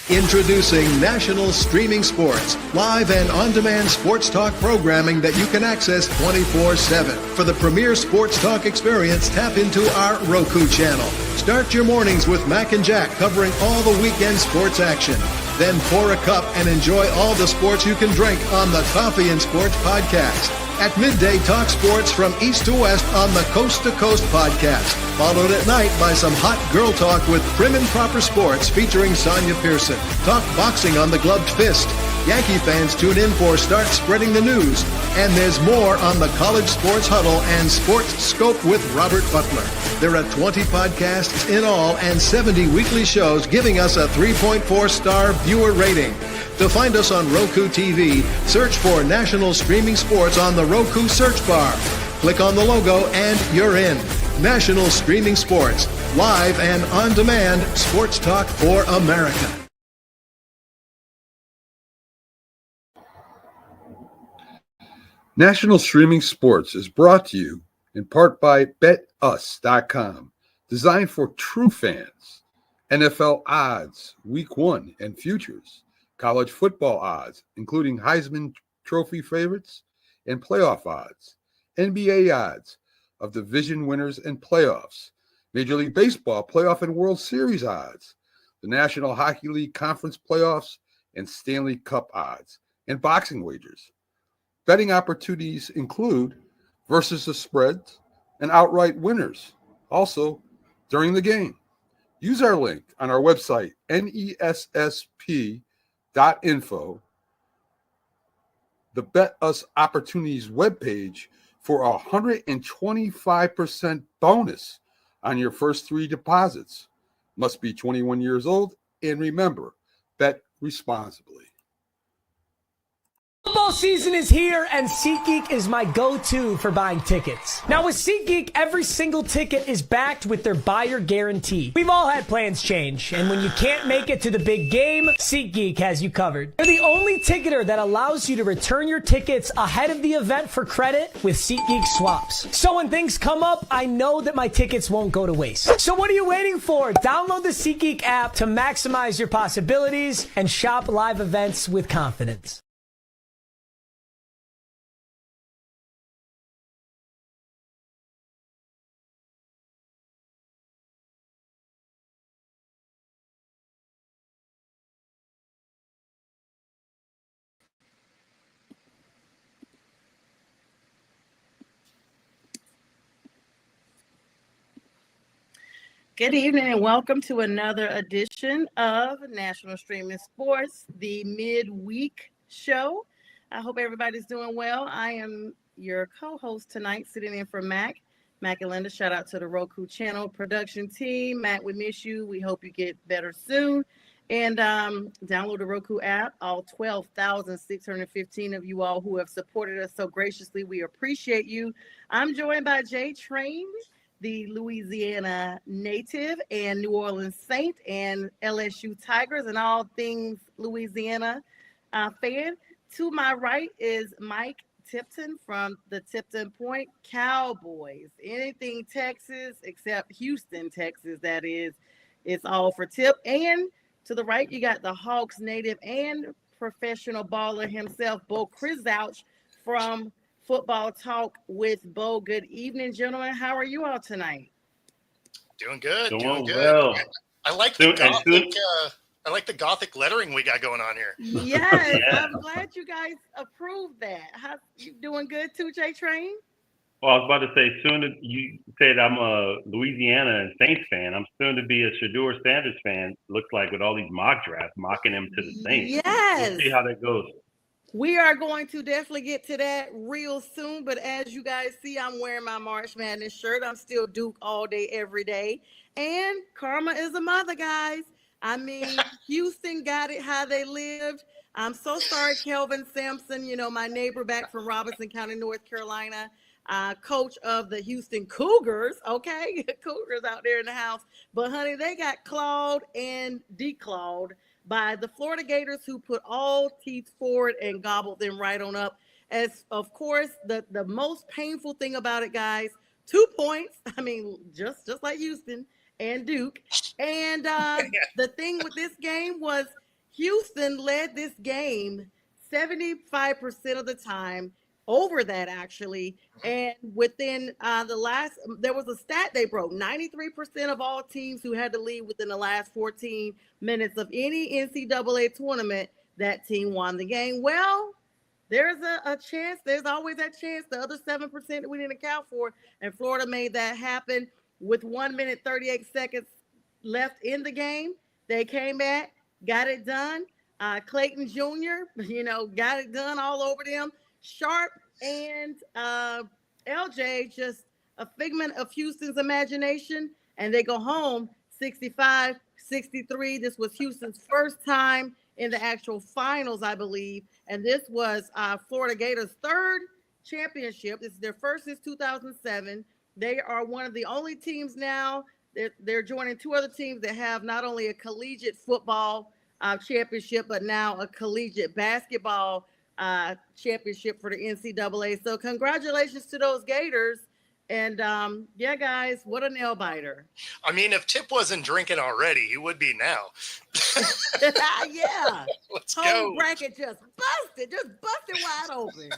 Introducing National Streaming Sports, live and on-demand sports talk programming that you can access 24/7. For the premier sports talk experience, tap into our Roku channel. Start your mornings with Mac and Jack covering all the weekend sports action. Then pour a cup and enjoy all the sports you can drink on the Coffee and Sports podcast. At midday, talk sports from east to west on the Coast to Coast podcast. Followed at night by some hot girl talk with Prim and Proper Sports featuring Sonia Pearson. Talk boxing on the Gloved Fist. Yankee fans tune in for Start Spreading the News. And there's more on the College Sports Huddle and Sports Scope with Robert Butler. There are 20 podcasts in all and 70 weekly shows giving us a 3.4-star viewer rating. To find us on Roku TV, search for National Streaming Sports on the Roku search bar. Click on the logo and you're in. National Streaming Sports, live and on-demand sports talk for America. National Streaming Sports is brought to you in part by BetUs.com, designed for true fans. NFL odds, Week 1 and futures. College football odds, including Heisman Trophy favorites and playoff odds. NBA odds of division winners and playoffs. Major League Baseball playoff and World Series odds. The National Hockey League Conference playoffs and Stanley Cup odds. And boxing wagers. Betting opportunities include versus the spreads and outright winners. Also, during the game. Use our link on our website, nessp.info, the Bet Us Opportunities webpage, for a 125% bonus on your first 3 deposits. Must be 21 years old, and remember, bet responsibly. Football season is here, and SeatGeek is my go-to for buying tickets. Now, with SeatGeek, every single ticket is backed with their buyer guarantee. We've all had plans change, and when you can't make it to the big game, SeatGeek has you covered. They're the only ticketer that allows you to return your tickets ahead of the event for credit with SeatGeek swaps. So when things come up, I know that my tickets won't go to waste. So what are you waiting for? Download the SeatGeek app to maximize your possibilities and shop live events with confidence. Good evening and welcome to another edition of National Streaming Sports, the midweek show. I hope everybody's doing well. I am your co-host tonight, sitting in for Mac and Linda. Shout out to the Roku channel production team. Mac, we miss you. We hope you get better soon. And download the Roku app. All 12,615 of you all who have supported us so graciously, we appreciate you. I'm joined by Jay Train, the Louisiana native and New Orleans Saint and LSU Tigers and all things Louisiana fan. To my right is Mike Tipton from the Tipton Point Cowboys. Anything Texas except Houston, Texas, that is. It's all for Tip. And to the right, you got the Hawks native and professional baller himself, Bo Krizouch from Football Talk with Bo. Good evening, gentlemen. How are you all tonight? Doing good. Doing good. Well. I like the gothic. I like the gothic lettering we got going on here. Yes, yeah. I'm glad you guys approved that. How you doing? Good too, J Train. Well, I was about to say, soon as you said I'm a Louisiana and Saints fan, I'm soon to be a Shedeur Sanders fan. Looks like with all these mock drafts mocking him to the Saints. Yes. We'll see how that goes. We are going to definitely get to that real soon, but as you guys see, I'm wearing my March Madness shirt. I'm still Duke all day, every day. And karma is a mother, guys. I mean, Houston got it how they lived. I'm so sorry, Kelvin Sampson, my neighbor back from Robinson County, North Carolina, coach of the Houston Cougars, okay? Cougars out there in the house. But, honey, they got clawed and declawed by the Florida Gators, who put all teeth forward and gobbled them right on up. As, of course, the most painful thing about it, guys, 2 points. I mean, just like Houston and Duke. And the thing with this game was Houston led this game 75% of the time, over that actually. And within there was a stat they broke: 93% of all teams who had to lead within the last 14 minutes of any NCAA tournament, that team won the game. Well, there's a chance. There's always that chance. The other 7% that we didn't account for, and Florida made that happen with 1 minute 38 seconds left in the game. They came back, got it done. Clayton Jr., got it done all over them. Sharp and LJ, just a figment of Houston's imagination, and they go home 65-63. This was Houston's first time in the actual finals, I believe, and this was Florida Gators' third championship. This is their first since 2007. They are one of the only teams now. They're joining two other teams that have not only a collegiate football championship, but now a collegiate basketball championship for the NCAA. So congratulations to those Gators. And yeah, guys, what a nail biter. I mean, if Tip wasn't drinking already, he would be now. Yeah. Let's Home go. bracket just busted wide open.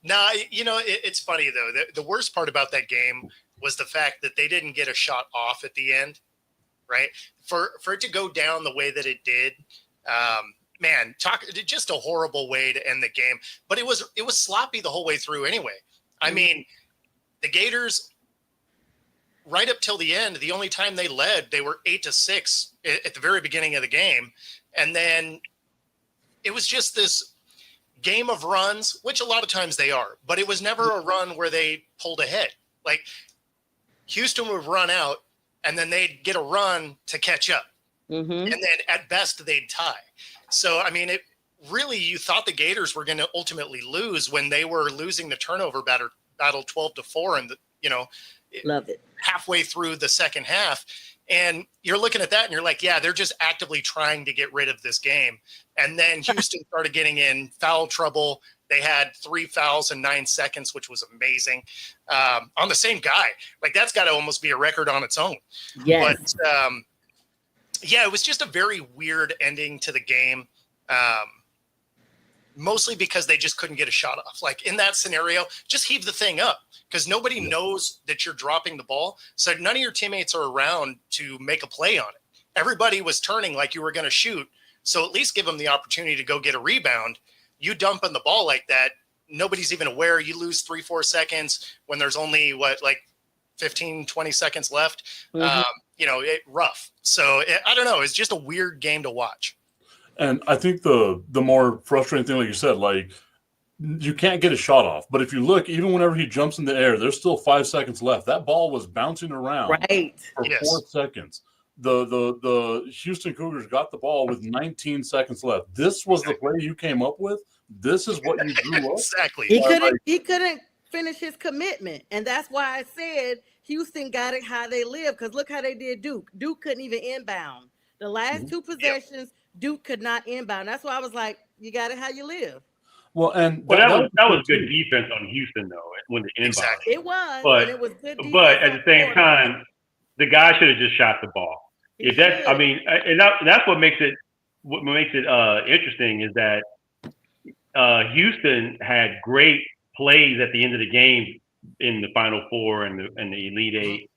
Nah, it's funny, though. The worst part about that game was the fact that they didn't get a shot off at the end, right? For it to go down the way that it did, man, just a horrible way to end the game. But it was sloppy the whole way through anyway. I mean, the Gators, right up till the end, the only time they led, they were 8-6 at the very beginning of the game. And then it was just this game of runs, which a lot of times they are, but it was never a run where they pulled ahead. Like Houston would run out and then they'd get a run to catch up. Mm-hmm. And then at best they'd tie. So, I mean, really, you thought the Gators were going to ultimately lose when they were losing the turnover battle 12-4 and Love it. halfway through the second half. And you're looking at that and you're like, yeah, they're just actively trying to get rid of this game. And then Houston started getting in foul trouble. They had 3 fouls in 9 seconds, which was amazing, on the same guy. Like, that's got to almost be a record on its own. Yes. But yeah, it was just a very weird ending to the game. Mostly because they just couldn't get a shot off. Like in that scenario, just heave the thing up because nobody knows that you're dropping the ball. So none of your teammates are around to make a play on it. Everybody was turning like you were going to shoot. So at least give them the opportunity to go get a rebound. You dumping the ball like that, nobody's even aware. You lose 3-4 seconds when there's only 15, 20 seconds left. Mm-hmm. Rough. So I don't know. It's just a weird game to watch. And I think the more frustrating thing, like you said, like you can't get a shot off. But if you look, even whenever he jumps in the air, there's still 5 seconds left. That ball was bouncing around for 4 seconds. The Houston Cougars got the ball with 19 seconds left. This was the play you came up with. This is what you drew up. Exactly. He couldn't finish his commitment, and that's why I said Houston got it how they live. Because look how they did Duke. Duke couldn't even inbound. The last 2 possessions, Duke could not inbound. That's why I was like, you got it how you live. Well, and that was good defense on Houston though when the inbound. Exactly. It was, But- and it was good defense. But at the same time, the guy should have just shot the ball. He If that's, should. I mean, and that's what makes it interesting is that Houston had great plays at the end of the game in the Final Four and the Elite Eight.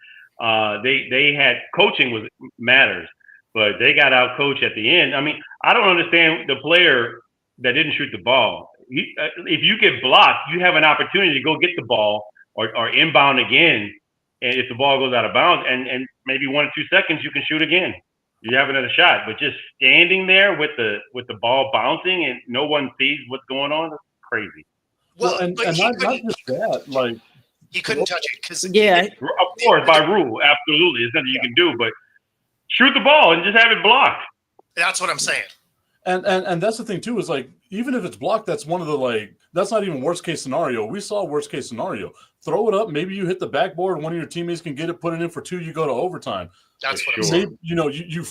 They had coaching matters, but they got out coached at the end. I mean, I don't understand the player that didn't shoot the ball. If you get blocked, you have an opportunity to go get the ball or inbound again. And if the ball goes out of bounds and maybe 1 or 2 seconds, you can shoot again. You have another shot. But just standing there with the ball bouncing and no one sees what's going on, that's crazy. well, and not just that, like he couldn't touch it because Yeah. Of course, by rule, absolutely, there's nothing you can do. But shoot the ball and just have it blocked. that's what I'm saying. And that's the thing too, is like even if it's blocked, that's one of the that's not even worst case scenario. We saw worst case scenario. Throw it up, maybe you hit the backboard, one of your teammates can get it, put it in for 2, you go to overtime. That's what I'm Sure. saying. Maybe, you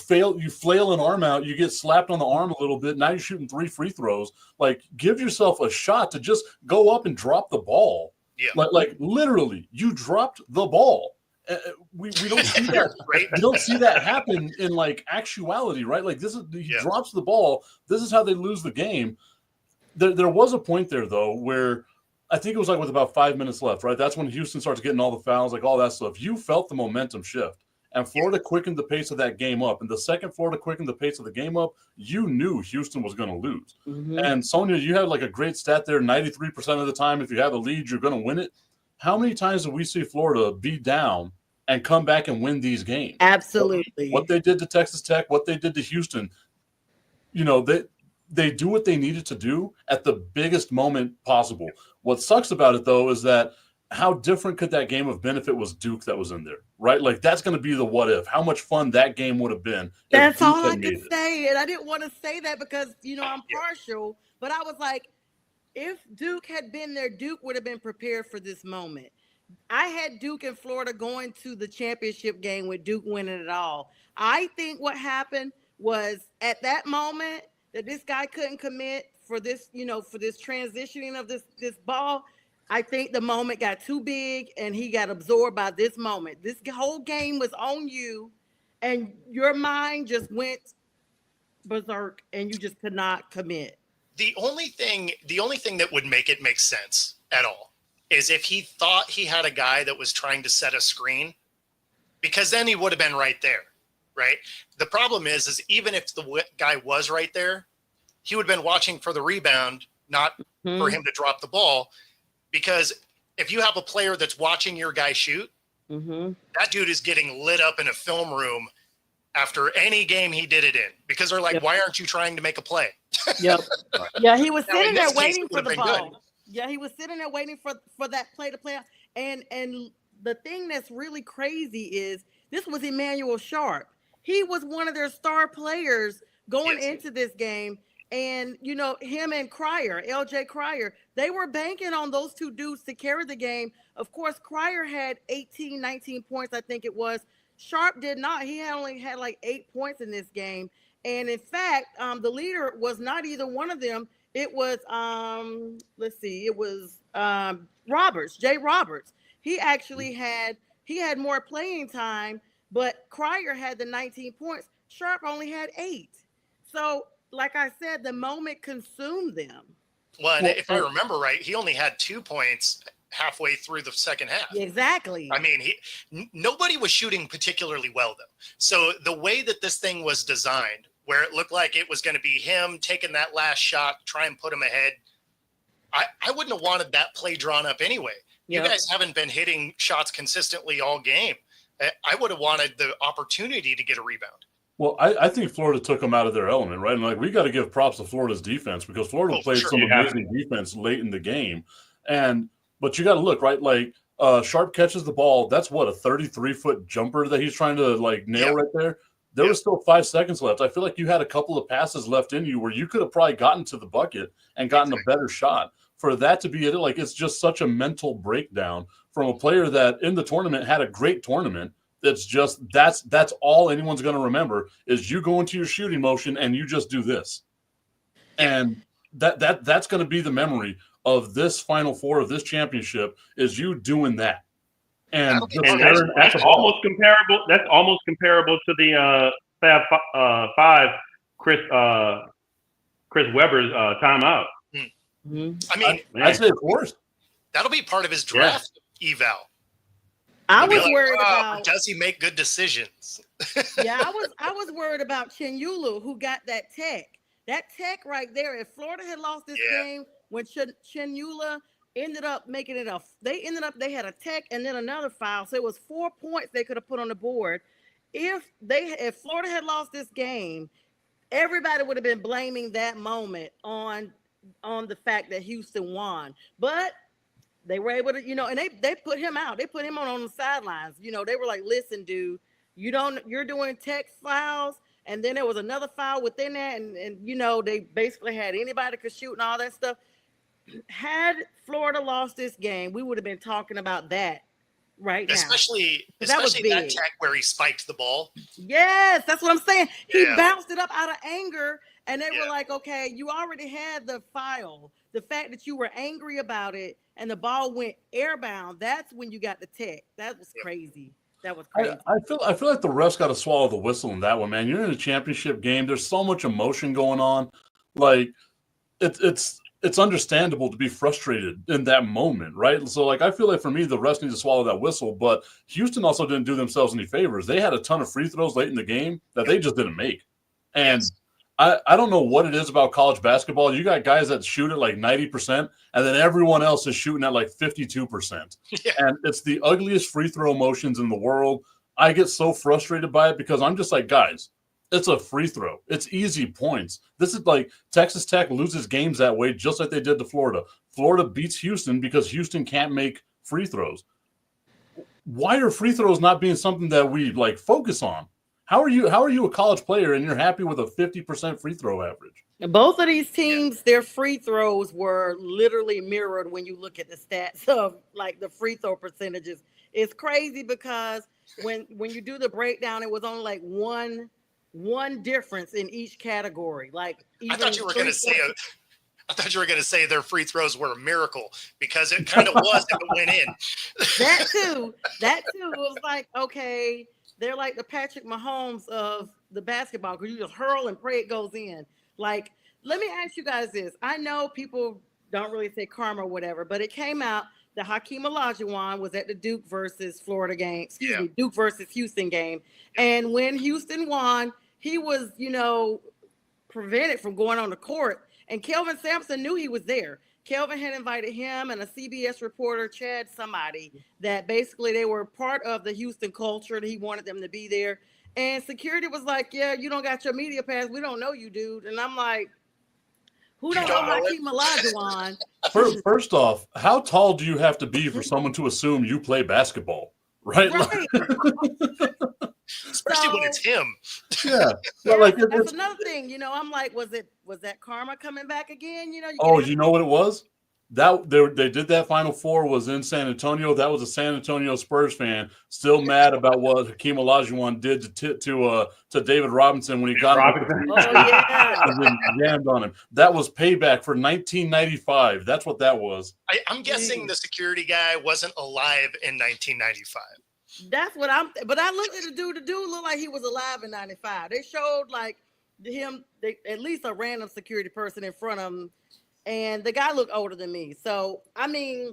flail an arm out, you get slapped on the arm a little bit. Now you're shooting 3 free throws. Like, give yourself a shot to just go up and drop the ball. Yeah. Like literally, you dropped the ball. We don't see that. Right? We don't see that happen in like actuality, right? Like this is he drops the ball. This is how they lose the game. There was a point there though where I think it was like with about 5 minutes left, right? That's when Houston starts getting all the fouls, like all that stuff. You felt the momentum shift, and Florida quickened the pace of that game up. And the second Florida quickened the pace of the game up, you knew Houston was going to lose. And Sonia, you had like a great stat there: 93% of the time, if you have a lead, you're going to win it. How many times do we see Florida be down and come back and win these games? Absolutely. What they did to Texas Tech, what they did to Houston, they do what they needed to do at the biggest moment possible. What sucks about it, though, is that how different could that game have been if it was Duke that was in there, right? Like, that's going to be the what if. How much fun that game would have been. That's all I could say. And I didn't want to say that because, I'm partial. But I was like, if Duke had been there, Duke would have been prepared for this moment. I had Duke and Florida going to the championship game with Duke winning it all. I think what happened was at that moment that this guy couldn't commit for this, for this transitioning of this ball. I think the moment got too big and he got absorbed by this moment. This whole game was on you and your mind just went berserk and you just could not commit. The only thing that would make it make sense at all is if he thought he had a guy that was trying to set a screen, because then he would have been right there, right? The problem is even if the guy was right there, he would have been watching for the rebound, not for him to drop the ball. Because if you have a player that's watching your guy shoot, that dude is getting lit up in a film room after any game he did it in, because they're like, why aren't you trying to make a play? Yeah, he was sitting there waiting for the ball. Good. Yeah, he was sitting there waiting for that play to play out. And the thing that's really crazy is this was Emmanuel Sharp. He was one of their star players going into this game. And, him and Cryer, LJ Cryer, they were banking on those two dudes to carry the game. Of course, Cryer had 18, 19 points, I think it was. Sharp did not. He only had like 8 points in this game. And in fact, the leader was not either one of them. It was, Roberts, Jay Roberts. He actually had more playing time, but Cryer had the 19 points. Sharp only had 8. So, like I said, the moment consumed them. Well, and if I remember right, he only had 2 points halfway through the second half. Exactly. I mean, nobody was shooting particularly well, though. So the way that this thing was designed, where it looked like it was going to be him taking that last shot, try and put him ahead, I wouldn't have wanted that play drawn up anyway. You guys haven't been hitting shots consistently all game. I would have wanted the opportunity to get a rebound. Well, I think Florida took them out of their element, right? And like, we got to give props to Florida's defense, because Florida played some amazing defense late in the game. But you got to look, right? Like, Sharp catches the ball. That's what, a 33-foot jumper that he's trying to like nail right there. There was still 5 seconds left. I feel like you had a couple of passes left in you where you could have probably gotten to the bucket and gotten a better shot. For that to be it, like, it's just such a mental breakdown from a player that in the tournament had a great tournament. It's just that's all anyone's going to remember is you go into your shooting motion and you just do this, and that's going to be the memory of this Final Four of this championship is you doing that. And that's almost comparable. That's almost comparable to the Fab Five, Chris Webber's timeout. I mean, I'd say of course that'll be part of his draft eval. I was worried about. Does he make good decisions? I was worried about Chenyula, who got that tech. That tech right there. If Florida had lost this game, when Chenyula ended up making it they had a tech and then another foul, so it was 4 points they could have put on the board. If Florida had lost this game, everybody would have been blaming that moment on the fact that Houston won, but. They were able to, and they put him out. They put him on the sidelines. They were like, listen, dude, you're doing tech fouls. And then there was another foul within that. And they basically had anybody could shoot and all that stuff. Had Florida lost this game, we would have been talking about that right now. Especially that tech where he spiked the ball. Yes, that's what I'm saying. He bounced it up out of anger. And they were like, okay, you already had the foul. The fact that you were angry about it and the ball went airbound, that's when you got the tech. That was crazy. That was crazy. I feel like the refs got to swallow the whistle in that one, man. You're in a championship game. There's so much emotion going on. Like it's understandable to be frustrated in that moment, right? So like I feel like for me, the refs need to swallow that whistle. But Houston also didn't do themselves any favors. They had a ton of free throws late in the game that they just didn't make. And I don't know what it is about college basketball. You got guys that shoot at like 90%, and then everyone else is shooting at like 52%. Yeah. And it's the ugliest free throw motions in the world. I get so frustrated by it because I'm just like, guys, it's a free throw. It's easy points. This is like Texas Tech loses games that way, just like they did to Florida. Florida beats Houston because Houston can't make free throws. Why are free throws not being something that we like focus on? How are you a college player and you're happy with a 50% free throw average? Both of these teams, their free throws were literally mirrored when you look at the stats of like the free throw percentages. It's crazy because when you do the breakdown, it was only like one difference in each category. Like I thought you were going to say their free throws were a miracle because it kind of was if it went in. That too. It was like, okay, they're like the Patrick Mahomes of the basketball because you just hurl and pray it goes in. Like, let me ask you guys this. I know people don't really say karma or whatever, but it came out that Hakeem Olajuwon was at the Duke versus Florida game. Duke versus Houston game. And when Houston won, he was, prevented from going on the court. And Kelvin Sampson knew he was there. Kelvin had invited him and a CBS reporter, Chad somebody, that basically they were part of the Houston culture and he wanted them to be there. And security was like, yeah, you don't got your media pass. We don't know you, dude. And I'm like, who don't know Hakeem Olajuwon? First off, how tall do you have to be for someone to assume you play basketball? Right. Especially when it's him. Yeah. That's another thing. I'm like, was that karma coming back again? You know what it was? That they did that Final Four was in San Antonio. That was a San Antonio Spurs fan still mad about what Hakeem Olajuwon did to David Robinson when he got him and jammed on him. That was payback for 1995. That's what that was. I'm guessing the security guy wasn't alive in 1995. That's what but I looked at the dude looked like he was alive in 95. They showed like him, at least a random security person in front of him. And the guy looked older than me. So, I mean,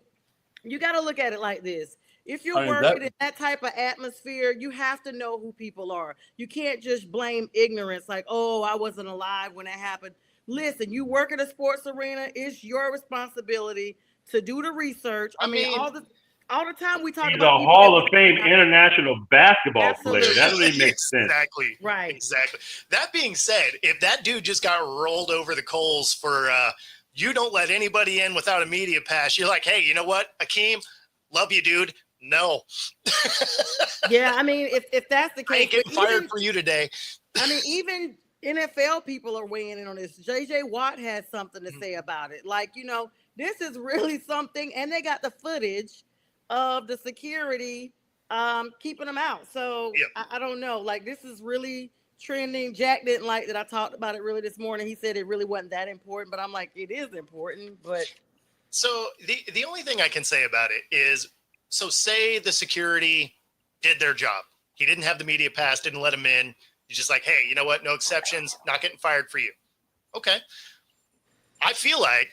you got to look at it like this. If you're working in that type of atmosphere, you have to know who people are. You can't just blame ignorance like, oh, I wasn't alive when that happened. Listen, you work in a sports arena. It's your responsibility to do the research. I mean all the time we talk about. He's a Hall of Fame international basketball player. That really makes sense. Exactly. Right. Exactly. That being said, if that dude just got rolled over the coals for you don't let anybody in without a media pass, you're like, hey, you know what, Hakeem, love you, dude. No. Yeah, I mean, if that's the case, I ain't getting fired for you today. I mean, even NFL people are weighing in on this. JJ Watt has something to say about it. Like, this is really something, and they got the footage of the security keeping them out. So I don't know. Like, this is really trending. Jack didn't like that I talked about it really this morning. He said it really wasn't that important, but I'm like, it is important. But so the only thing I can say about it is, so say the security did their job. He didn't have the media pass, didn't let him in. He's just like, hey, you know what? No exceptions, not getting fired for you. Okay. I feel like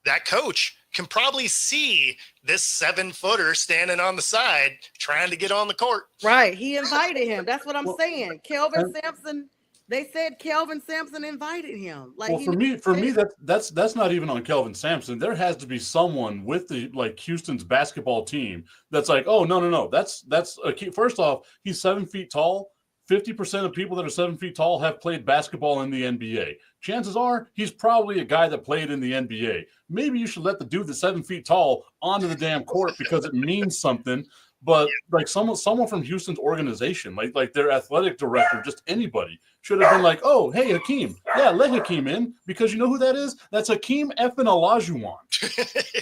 that coach can probably see this 7-footer standing on the side trying to get on the court. Right. He invited him. That's what I'm saying. Kelvin Sampson. They said Kelvin Sampson invited him. Like, for me, that's not even on Kelvin Sampson. There has to be someone with the Houston's basketball team that's like, oh no, that's a key. First off, he's 7 feet tall. 50% of people that are 7 feet tall have played basketball in the NBA. Chances are he's probably a guy that played in the NBA. Maybe you should let the dude that's 7 feet tall onto the damn court because it means something. But like someone from Houston's organization, like their athletic director, just anybody should have been like, oh, hey, Hakeem. Yeah, let Hakeem in because you know who that is? That's Hakeem effing Olajuwon.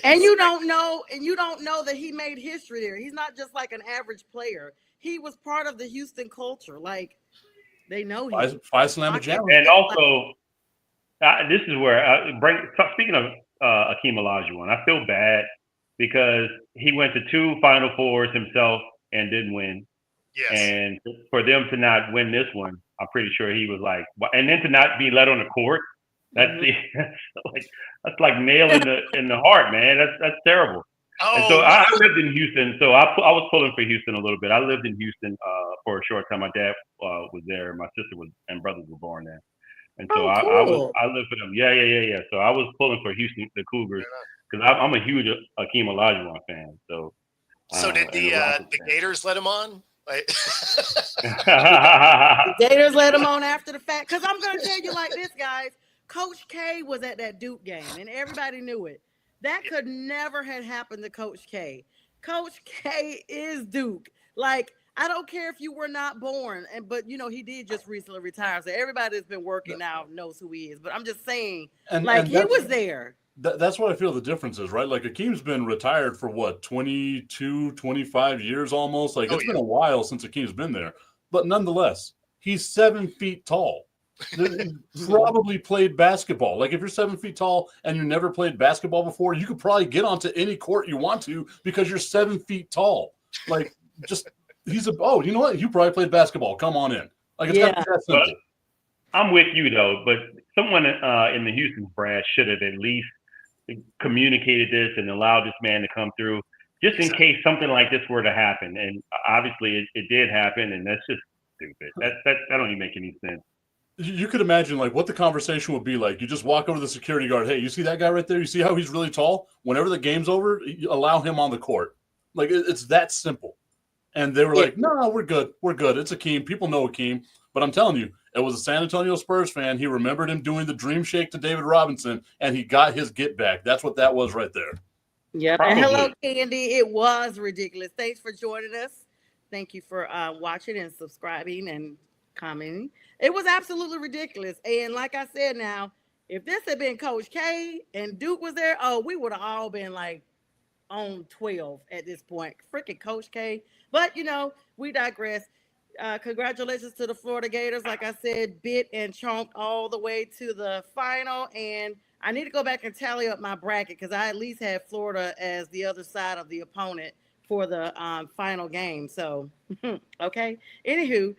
And you don't know that he made history there. He's not just like an average player. He was part of the Houston culture. Like, they know him. Five slam a jam. And also, this is where speaking of Hakeem Olajuwon, I feel bad because he went to 2 Final Fours himself and didn't win. Yes. And for them to not win this one, I'm pretty sure he was like, and then to not be let on the court. That's that's like nail in the heart, man. That's terrible. Oh, and so I lived in Houston, so I was pulling for Houston a little bit. I lived in Houston for a short time. My dad was there. My sister and brothers were born there, and so cool. I lived for them. Yeah. So I was pulling for Houston, the Cougars, because I'm a huge Akeem Olajuwon fan. So did the Gators let him on? The Gators let him on after the fact. Because I'm going to tell you like this, guys. Coach K was at that Duke game, and everybody knew it. That could never have happened to Coach K. Coach K is Duke. Like, I don't care if you were not born, but he did just recently retire. So everybody that's been working now knows who he is. But I'm just saying, he was there. That's what I feel the difference is, right? Like Akeem's been retired for 22, 25 years almost. Like it's been a while since Akeem's been there. But nonetheless, he's 7 feet tall. Probably played basketball. Like if you're 7 feet tall and you never played basketball before, you could probably get onto any court you want to because you're 7 feet tall. Like you know what? You probably played basketball. Come on in. Like it's got to be that simple. But I'm with you though, but someone in the Houston brass should have at least communicated this and allowed this man to come through just in case something like this were to happen. And obviously it did happen, and that's just stupid. That don't even make any sense. You could imagine like what the conversation would be like. You just walk over to the security guard. Hey, you see that guy right there? You see how he's really tall? Whenever the game's over, you allow him on the court. Like it's that simple. And they were like, no, we're good. We're good. It's Akeem. People know Akeem. But I'm telling you, it was a San Antonio Spurs fan. He remembered him doing the dream shake to David Robinson, and he got his get back. That's what that was right there. Yep. And hello, Candy. It was ridiculous. Thanks for joining us. Thank you for watching and subscribing and commenting. It was absolutely ridiculous. And like I said now, if this had been Coach K and Duke was there, we would have all been like on 12 at this point. Freaking Coach K. But, we digress. Congratulations to the Florida Gators. Like I said, bit and chomped all the way to the final. And I need to go back and tally up my bracket because I at least had Florida as the other side of the opponent for the final game. So, okay. Anywho,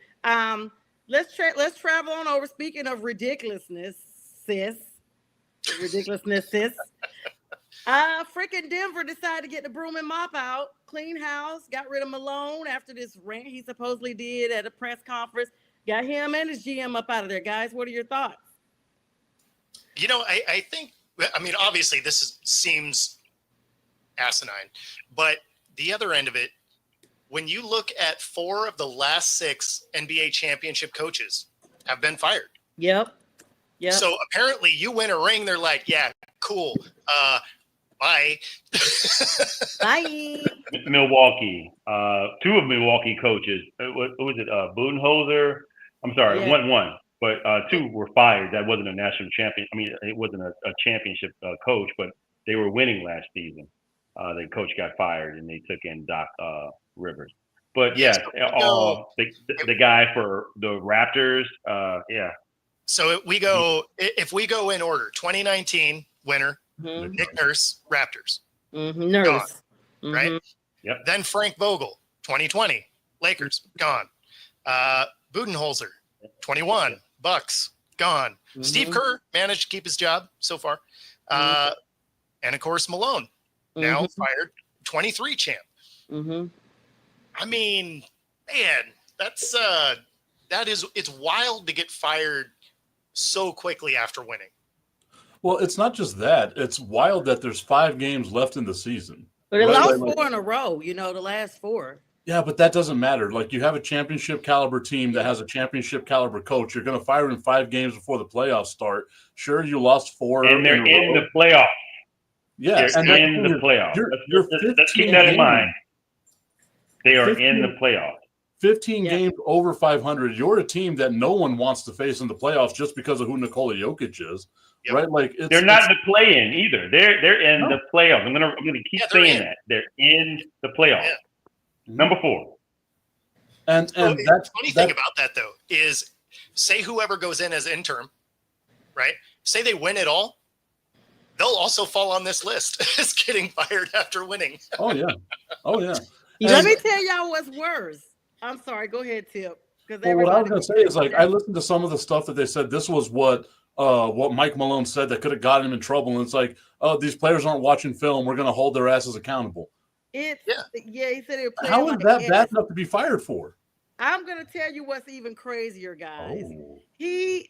let's travel on over. Speaking of ridiculousness, sis. Freaking Denver decided to get the broom and mop out, clean house, got rid of Malone after this rant he supposedly did at a press conference, got him and his GM up out of there. Guys, what are your thoughts? I think, obviously this seems asinine, but the other end of it, when you look at 4 of the last 6 NBA championship coaches have been fired. Yep. So apparently you win a ring. They're like, yeah, cool. Bye. Bye. Milwaukee. 2 of Milwaukee coaches. What was it? Budenholzer. I'm sorry, one. But 2 were fired. That wasn't a national champion. It wasn't a championship coach, but they were winning last season. The coach got fired, and they took in Doc Rivers. But yes, the guy for the Raptors. Yeah. So if we go in order, 2019 winner, Nick Nurse, Raptors. Nurse. Gone, right? Yep. Then Frank Vogel, 2020, Lakers, gone. Budenholzer, 21, Bucks, gone. Steve Kerr managed to keep his job so far. And of course, Malone, now fired, 23 champ. Man, it's wild to get fired so quickly after winning. Well, it's not just that. It's wild that there's 5 games left in the season. But they lost 4 in a row, the last 4. Yeah, but that doesn't matter. Like, you have a championship caliber team that has a championship caliber coach. You're going to fire in 5 games before the playoffs start. Sure, you lost 4. And they're in the playoffs. Yeah, they're in the playoffs. Let's keep that in mind. They are in the playoffs. 15 games over 500. You're a team that no one wants to face in the playoffs just because of who Nikola Jokic is, right? Like they're not in the play-in either. They're in the playoffs. I'm gonna keep saying that they're in the playoffs. Number 4. And the funny thing about that though is, say whoever goes in as interim, right? Say they win it all, they'll also fall on this list as getting fired after winning. Oh yeah. Let me tell y'all what's worse. I'm sorry. Go ahead, Tip. Well, what I was going to say is, like, I listened to some of the stuff that they said. This was what Mike Malone said that could have gotten him in trouble. And it's like, oh, these players aren't watching film. We're going to hold their asses accountable. Yeah, he said it. How is that bad enough to be fired for? I'm going to tell you what's even crazier, guys. Oh.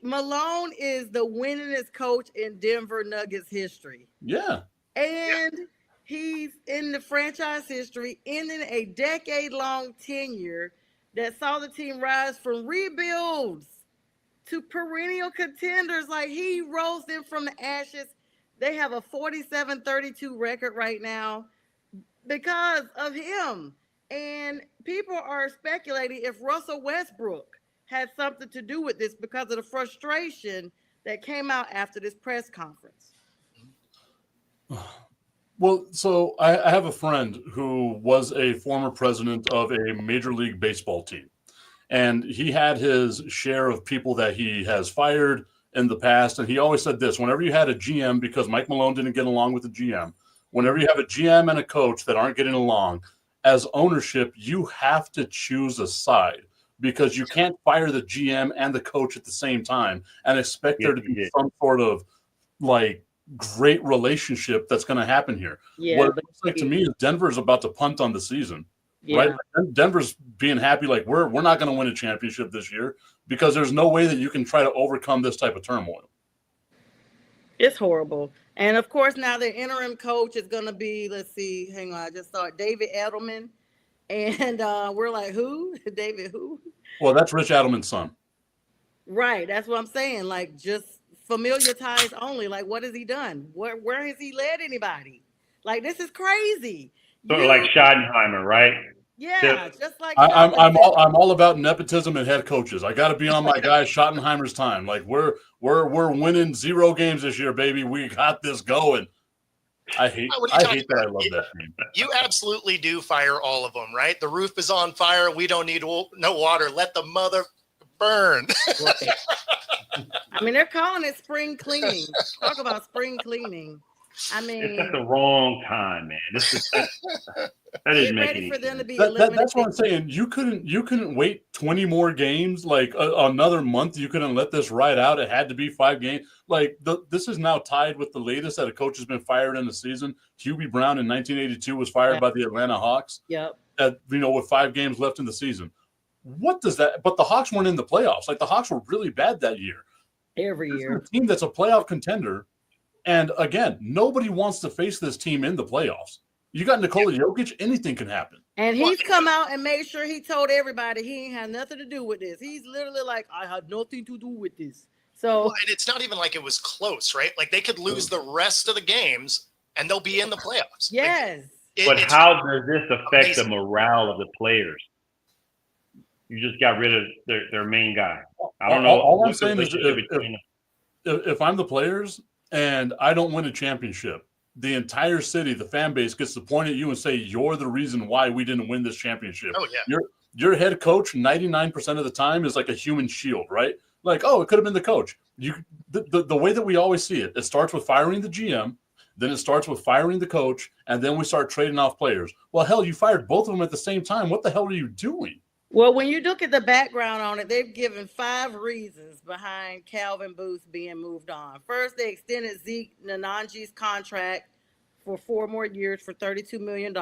Malone is the winningest coach in Denver Nuggets history. Yeah. And he's in the franchise history, ending a decade-long tenure that saw the team rise from rebuilds to perennial contenders. Like, he rose them from the ashes. They have a 47-32 record right now because of him. And people are speculating if Russell Westbrook had something to do with this because of the frustration that came out after this press conference. Well, so I have a friend who was a former president of a Major League Baseball team. And he had his share of people that he has fired in the past. And he always said this: whenever you had a GM, because Mike Malone didn't get along with the GM, whenever you have a GM and a coach that aren't getting along, as ownership, you have to choose a side, because you can't fire the GM and the coach at the same time and expect there to be some sort of like great relationship that's going to happen here. Yeah, what it looks like to me is Denver's about to punt on the season, right? Denver's being happy, like we're not going to win a championship this year, because there's no way that you can try to overcome this type of turmoil. It's horrible. And of course, now the interim coach is going to be, let's see, hang on, I just saw it, David Edelman. And we're like, who? David who? Well, that's Rich Edelman's son. Right. That's what I'm saying. Like, just familiar ties only. Like, what has he done? Where has he led anybody? Like, this is crazy. Sort of like Schottenheimer, right? Yeah, just like I'm all about nepotism and head coaches. I got to be on my guy Schottenheimer's time. Like, we're winning 0 games this year, baby. We got this going. I hate that. I love that team. You absolutely do fire all of them, right? The roof is on fire. We don't need no water. Let the mother burn. I mean, they're calling it spring cleaning. Talk about spring cleaning. I mean, it's at the wrong time, man. That isn't making for them to be that's what I'm saying. You couldn't wait 20 more games, like another month. You couldn't let this ride out. It had to be 5 games. Like this is now tied with the latest that a coach has been fired in the season. Hubie Brown in 1982 was fired by the Atlanta Hawks. Yep. With 5 games left in the season. What does that? But the Hawks weren't in the playoffs. Like, the Hawks were really bad that year. Every year, a team that's a playoff contender. And again, nobody wants to face this team in the playoffs. You got Nikola Jokic, anything can happen. And he's come out and made sure he told everybody he ain't had nothing to do with this. He's literally like, I had nothing to do with this. So, and it's not even like it was close, right? Like, they could lose the rest of the games and they'll be in the playoffs. Yes. But how does this affect the morale of the players? You just got rid of their main guy. I don't know. All I'm saying is if I'm the players and I don't win a championship, the entire city, the fan base, gets to point at you and say, you're the reason why we didn't win this championship. Oh, yeah. Your head coach 99% of the time is like a human shield, right? Like, oh, it could have been the coach. The way that we always see it starts with firing the GM, then it starts with firing the coach, and then we start trading off players. Well, hell, you fired both of them at the same time. What the hell are you doing? Well, when you look at the background on it, they've given 5 reasons behind Calvin Booth being moved on. First, they extended Zeke Nananji's contract for 4 more years for $32 million.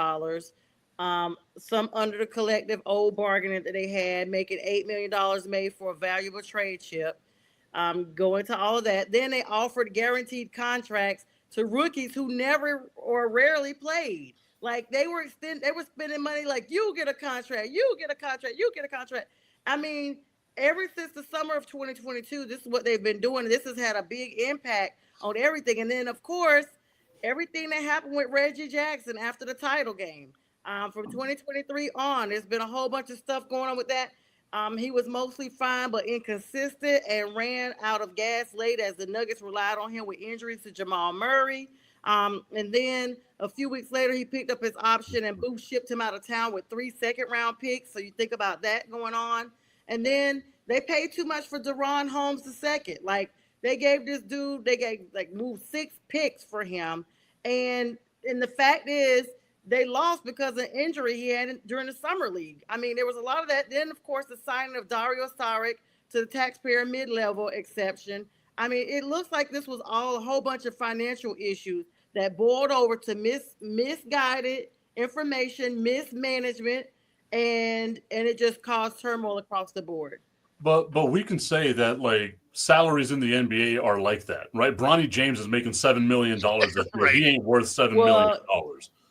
Some under the collective old bargaining that they had, making $8 million made for a valuable trade chip. Go into all of that. Then they offered guaranteed contracts to rookies who never or rarely played. Like, they were spending money like, you get a contract, you get a contract, you get a contract. I mean, ever since the summer of 2022, this is what they've been doing. This has had a big impact on everything. And then, of course, everything that happened with Reggie Jackson after the title game. From 2023 on, there's been a whole bunch of stuff going on with that. He was mostly fine but inconsistent and ran out of gas late as the Nuggets relied on him with injuries to Jamal Murray. And then a few weeks later, he picked up his option and Booth shipped him out of town with 3 second-round picks. So you think about that going on. And then they paid too much for Deron Holmes II. Like, they gave this dude, moved 6 picks for him. And the fact is, they lost because of injury he had during the summer league. I mean, there was a lot of that. Then, of course, the signing of Dario Saric to the taxpayer mid-level exception. I mean, it looks like this was all a whole bunch of financial issues that boiled over to misguided information, mismanagement, and it just caused turmoil across the board. But we can say that like salaries in the NBA are like that, right? Bronny James is making $7 million this year. Right. He ain't worth $7 million.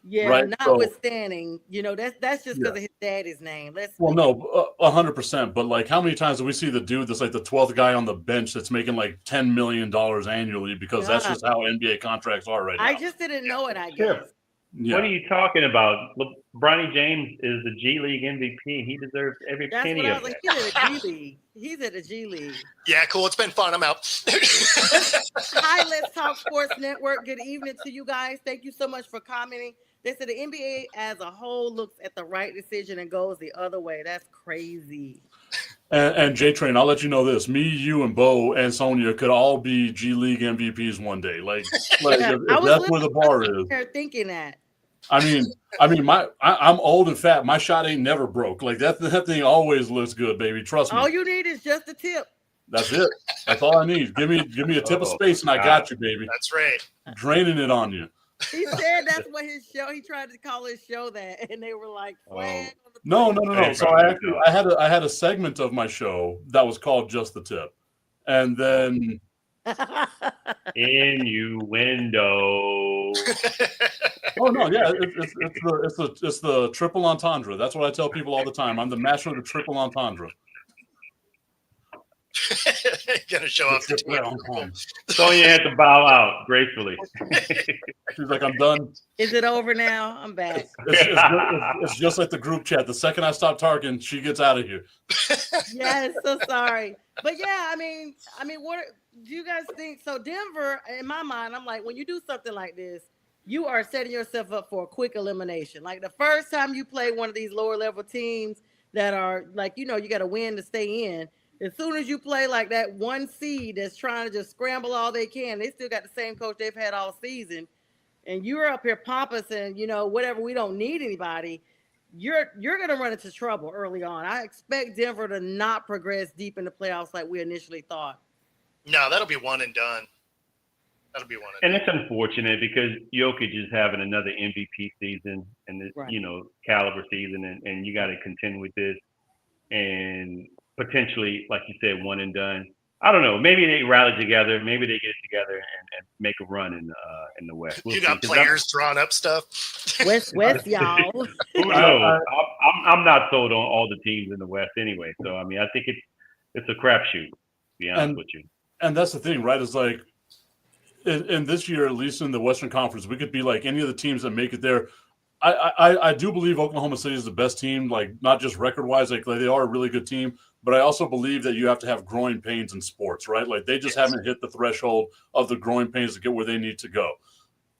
Yeah, right? notwithstanding, that's just because of his daddy's name. 100%. But like, how many times do we see the dude that's like the 12th guy on the bench that's making like $10 million annually because that's just how NBA contracts are right now. I just didn't know it, I guess. Yeah. What are you talking about? Bronny James is the G League MVP. He deserves every penny of it. He's at a G League. He's at a G League. Yeah, cool. It's been fun. I'm out. Hi, Let's Talk Sports Network. Good evening to you guys. Thank you so much for commenting. They said the NBA as a whole looks at the right decision and goes the other way. That's crazy. And J-Train, I'll let you know this. Me, you, and Bo and Sonia could all be G League MVPs one day. Like if that's where the bar is. Thinking that. I mean, I'm old and fat. My shot ain't never broke. Like that thing always looks good, baby. Trust me. All you need is just a tip. That's it. That's all I need. Give me a tip of space, and I got you, baby. That's right. Draining it on you. He said that's what his show. He tried to call his show that, and they were like, No. So I had a segment of my show that was called Just the Tip, and then innuendo. Oh no, yeah, it's the triple entendre. That's what I tell people all the time. I'm the master of the triple entendre. Gonna show off the tweet. Sonya had to bow out gracefully. She's like, I'm done. Is it over now? I'm back. It's just like the group chat. The second I stop talking, she gets out of here. Yes, so sorry. But yeah, I mean, what do you guys think? So Denver, in my mind, I'm like, when you do something like this, you are setting yourself up for a quick elimination. Like the first time you play one of these lower level teams that are like, you got to win to stay in. As soon as you play like that one seed that's trying to just scramble all they can, they still got the same coach they've had all season. And you're up here pompous and, whatever, we don't need anybody. You're going to run into trouble early on. I expect Denver to not progress deep in the playoffs like we initially thought. No, that'll be one and done. And it's unfortunate because Jokic is having another MVP season and this, caliber season, and you got to contend with this. And potentially, like you said, one and done. I don't know. Maybe they rally together. Maybe they get together and make a run in the West. You got players drawing up stuff. West, y'all. Who knows? I'm not sold on all the teams in the West anyway. So I mean, I think it's a crapshoot. To be honest with you. And that's the thing, right? It's like in this year, at least in the Western Conference, we could be like any of the teams that make it there. I do believe Oklahoma City is the best team, like not just record-wise, like they are a really good team, but I also believe that you have to have growing pains in sports, right? Like they just haven't hit the threshold of the growing pains to get where they need to go.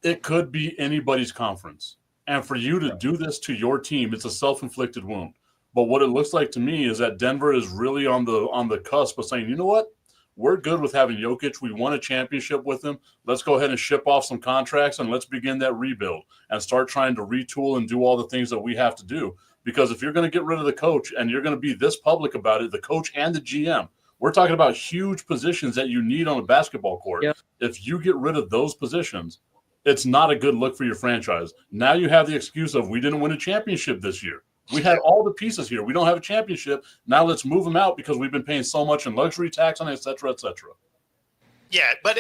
It could be anybody's conference. And for you to do this to your team, it's a self-inflicted wound. But what it looks like to me is that Denver is really on the cusp of saying, you know what? We're good with having Jokic. We won a championship with him. Let's go ahead and ship off some contracts and let's begin that rebuild and start trying to retool and do all the things that we have to do. Because if you're going to get rid of the coach and you're going to be this public about it, the coach and the GM, we're talking about huge positions that you need on a basketball court. Yep. If you get rid of those positions, it's not a good look for your franchise. Now you have the excuse of we didn't win a championship this year. We had all the pieces here. We don't have a championship. Now let's move them out because we've been paying so much in luxury tax on it, et cetera, et cetera. Yeah, but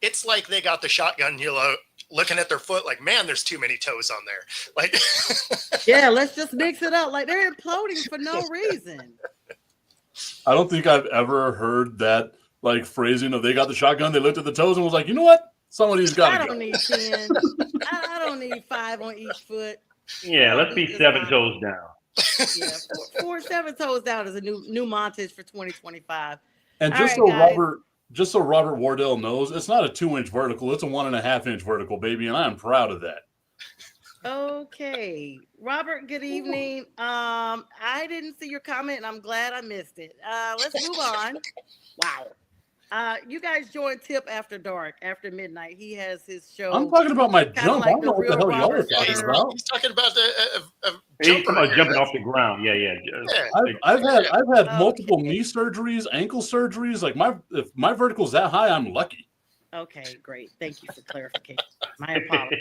it's like they got the shotgun, looking at their foot like, man, there's too many toes on there. Like, yeah, let's just mix it up. Like they're imploding for no reason. I don't think I've ever heard that like phrasing of they got the shotgun, they looked at the toes and was like, you know what? Some of these got to go. I don't need 10. I don't need 5 on each foot. Yeah, let's be 7 toes down. Yeah, 7 toes down is a new montage for 2025. And just so Robert Wardell knows, it's not a 2-inch vertical; it's a 1.5-inch vertical, baby, and I am proud of that. Okay, Robert. Good evening. I didn't see your comment, and I'm glad I missed it. Let's move on. Wow. You guys join Tip after dark, after midnight. He has his show. I'm talking about my jump. I like don't know what the hell y'all are talking He's about. talking about the He's talking about jumping off the ground. Yeah. I've had multiple knee surgeries, ankle surgeries. Like if my vertical's that high, I'm lucky. Okay, great. Thank you for clarification. My apologies.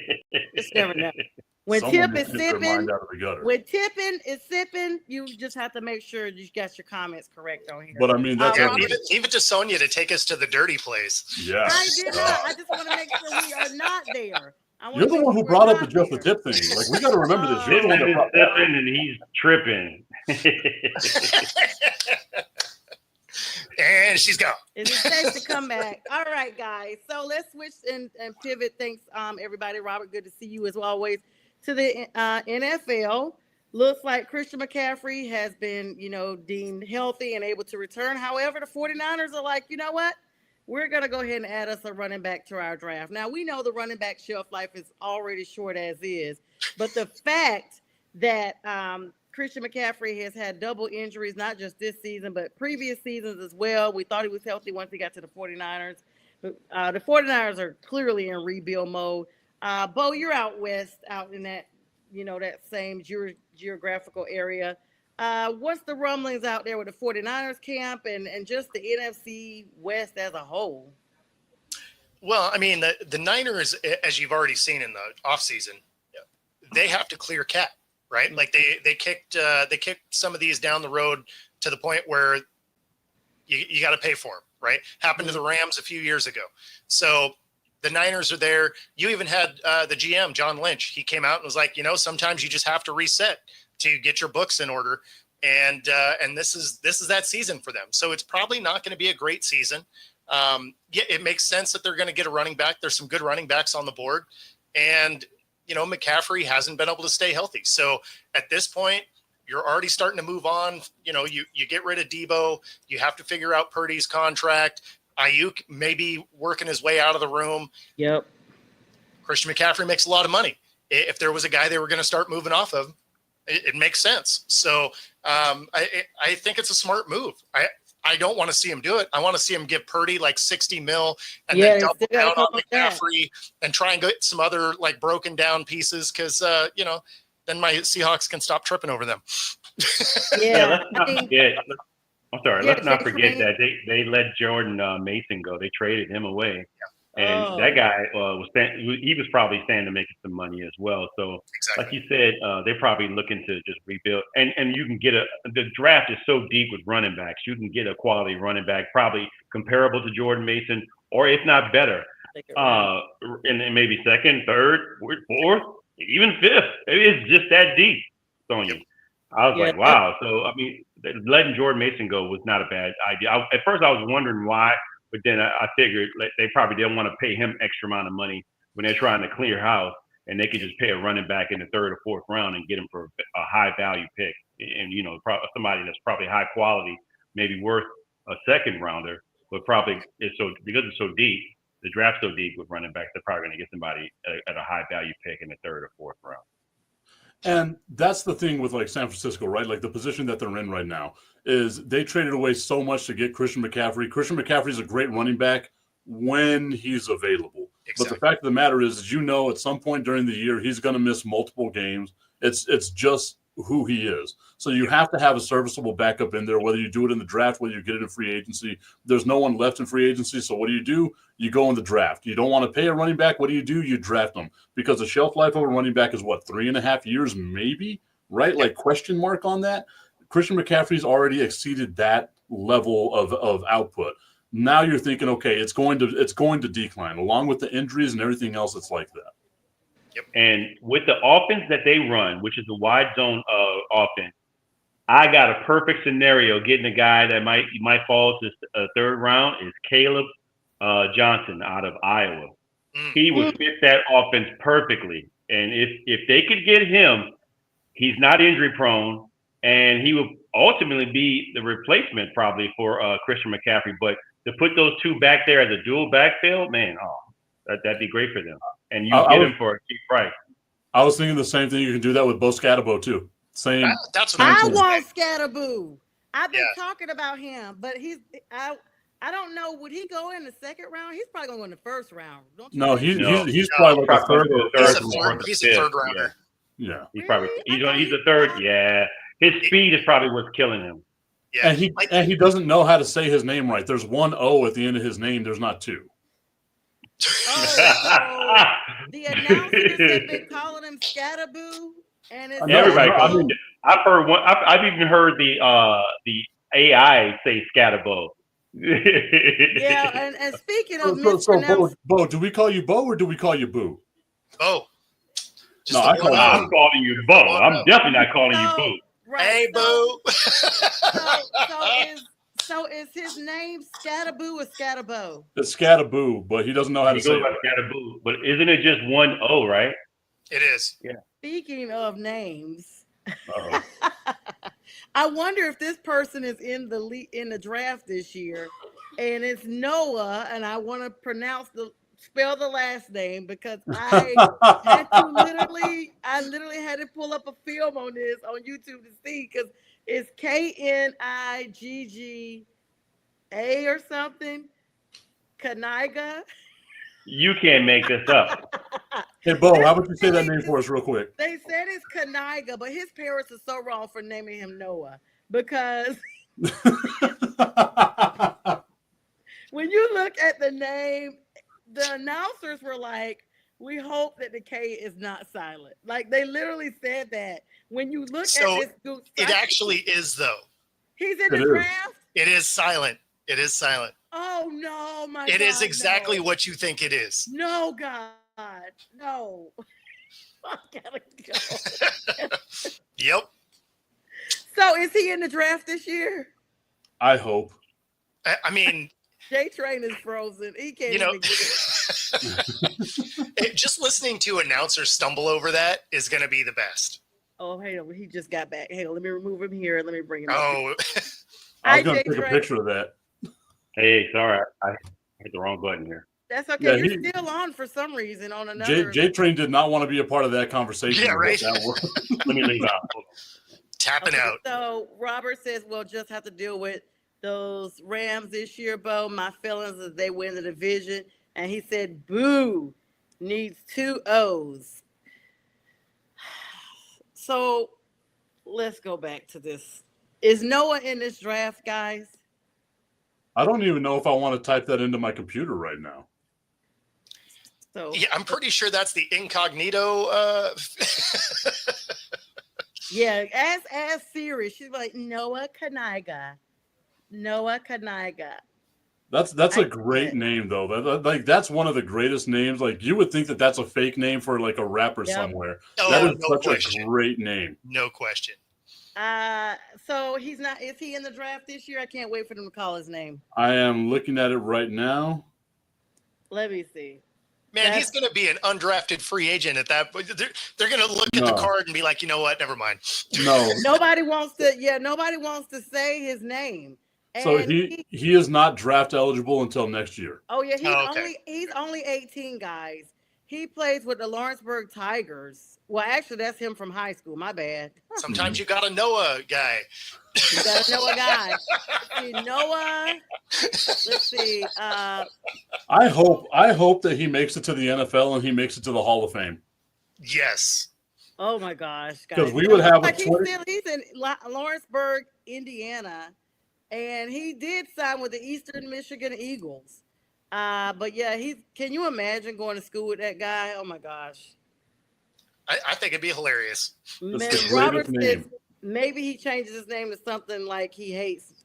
Just never know. When Someone Tip is needs to get their sipping, mind out of the gutter. when Tippin is sipping, you just have to make sure you got your comments correct on here. But I mean, that's leave it to Sonia to take us to the dirty place. yeah. I did not. I just want to make sure we are not there. You're the one who brought up the just the tip thing. Like we got to remember this. You're the one that brought that up. And he's tripping. And she's gone. Is it safe to come back? All right, guys. So let's switch and pivot. Thanks, everybody. Robert, good to see you as always. To the NFL. Looks like Christian McCaffrey has been, deemed healthy and able to return. However, the 49ers are like, you know what? We're going to go ahead and add us a running back to our draft. Now, we know the running back shelf life is already short as is, but the fact that Christian McCaffrey has had double injuries, not just this season, but previous seasons as well. We thought he was healthy once he got to the 49ers. But the 49ers are clearly in rebuild mode. Bo, you're out west, out in that, that same geographical area. What's the rumblings out there with the 49ers camp and just the NFC West as a whole? Well, I mean, the Niners, as you've already seen in the offseason, they have to clear cap. Right, like they kicked some of these down the road to the point where you got to pay for them. Right, happened to the Rams a few years ago. So the Niners are there. You even had the GM John Lynch. He came out and was like, sometimes you just have to reset to get your books in order. And this is that season for them. So it's probably not going to be a great season. It makes sense that they're going to get a running back. There's some good running backs on the board, and McCaffrey hasn't been able to stay healthy. So at this point, you're already starting to move on. You get rid of Debo. You have to figure out Purdy's contract. Ayuk may be working his way out of the room. Yep. Christian McCaffrey makes a lot of money. If there was a guy they were going to start moving off of, it makes sense. So I think it's a smart move. I don't want to see him do it. I want to see him give Purdy like $60 million and then double down on McCaffrey and try and get some other like broken down pieces because, then my Seahawks can stop tripping over them. Let's not forget. I'm sorry. Let's not forget that they let Jordan Mason go. They traded him away. And that guy he was probably standing to making some money as well. So like you said, they're probably looking to just rebuild. And you can get the draft is so deep with running backs. You can get a quality running back, probably comparable to Jordan Mason, or if not better. And maybe second, third, fourth, even fifth. It's just that deep, Sonya. I was like, wow. So, I mean, letting Jordan Mason go was not a bad idea. At first, I was wondering why. But then I figured they probably didn't want to pay him extra amount of money when they're trying to clear house, and they could just pay a running back in the third or fourth round and get him for a high value pick, and somebody that's probably high quality, maybe worth a second rounder, but probably because it's so deep, the draft's so deep with running backs, they're probably going to get somebody at a high value pick in the third or fourth round. And that's the thing with like San Francisco, right? Like the position that they're in right now is they traded away so much to get Christian McCaffrey. Christian McCaffrey is a great running back when he's available. Exactly. But the fact of the matter is, at some point during the year, he's going to miss multiple games. It's just who he is. So you have to have a serviceable backup in there, whether you do it in the draft, whether you get it in free agency. There's no one left in free agency. So what do? You go in the draft. You don't want to pay a running back. What do? You draft them, because the shelf life of a running back is 3.5 years, maybe, right? Like question mark on that. Christian McCaffrey's already exceeded that level of output. Now you're thinking, okay, it's going to decline along with the injuries and everything else that's like that. Yep. And with the offense that they run, which is a wide zone offense, I got a perfect scenario getting a guy that might fall to a third round is Caleb Johnson out of Iowa. He would fit that offense perfectly. And if they could get him, he's not injury prone, and he would ultimately be the replacement probably for Christian McCaffrey. But to put those two back there as a dual backfield, man, that'd be great for them. And you get him for a cheap price. I was thinking the same thing. You can do that with Bo Scatterbo too. Same. That's what I want Scatterboo. I've been talking about him, but I don't know. Would he go in the second round? He's probably going to go in the first round. Don't you? No, think? he's probably like a third. He's a third rounder. Yeah, he's a third. Yeah, his speed is probably what's killing him. Yeah, and he doesn't know how to say his name right. There's one O at the end of his name. There's not two. Oh, so the announcers have been calling him Scataboo, and it's everybody. I've heard one. I've even heard the AI say Scatabo. Yeah, and speaking of mispronounced, Bo, do we call you Bo or do we call you Boo? Bo. I'm calling you Bo. I'm definitely not calling you Boo. Right, hey, Boo. So is his name Scataboo or Scatabo? It's Scataboo, but he doesn't know how to say it. Scataboo, but isn't it just one O, right? It is. Yeah. Speaking of names, I wonder if this person is in the draft this year, and it's Noah, and I want to spell the last name because I literally had to pull up a film on this on YouTube to see because it's Knigga or something. Knigga. You can't make this up. Hey, Bo, how about you say that name for us real quick? They said it's Knigga, but his parents are so wrong for naming him Noah because when you look at the name, the announcers were like, we hope that the K is not silent. Like they literally said that. When you look at this dude, it actually is though. He's in the draft. It is silent. It is silent. Oh no, my God. It is exactly what you think it is. No, God. No. I gotta go. Yep. So is he in the draft this year? I hope. I mean, J-Train is frozen. He can't even get it. Just listening to announcers stumble over that is going to be the best. Oh, hey, he just got back. Hey, let me remove him here. Let me bring him up. Oh. I was going to take a picture of that. Hey, sorry. I hit the wrong button here. That's okay. Yeah, you're still on for some reason on another. J-Train did not want to be a part of that conversation. Yeah, right. Let me leave out. Tapping out. So Robert says we'll just have to deal with those Rams this year, Bo. My feelings is they win the division. And he said, boo, needs 2 O's. So let's go back to this. Is Noah in this draft, guys? I don't even know if I want to type that into my computer right now. So yeah, I'm pretty sure that's the incognito. Yeah, as Siri, she's like Noah Knigga. Noah Knigga. That's a great name though. That's one of the greatest names. Like you would think that that's a fake name for like a rapper somewhere. Oh, that is no such question. A great name. No question. So he's not. Is he in the draft this year? I can't wait for them to call his name. I am looking at it right now. Let me see. Man, he's going to be an undrafted free agent at that point. They're going to look at the card and be like, you know what? Never mind. No. Nobody wants to. Yeah, nobody wants to say his name. And so he is not draft eligible until next year. Oh yeah, he's only 18, guys. He plays with the Lawrenceburg Tigers. Well, actually, that's him from high school. My bad. Sometimes you got to know a guy. You got to know a guy. Noah. Let's see. I hope that he makes it to the NFL and he makes it to the Hall of Fame. Yes. Oh my gosh, guys! Because we would have he's in Lawrenceburg, Indiana, and he did sign with the Eastern Michigan Eagles. But yeah, can you imagine going to school with that guy? Oh my gosh. I think it'd be hilarious. Robert says maybe he changes his name to something like he hates.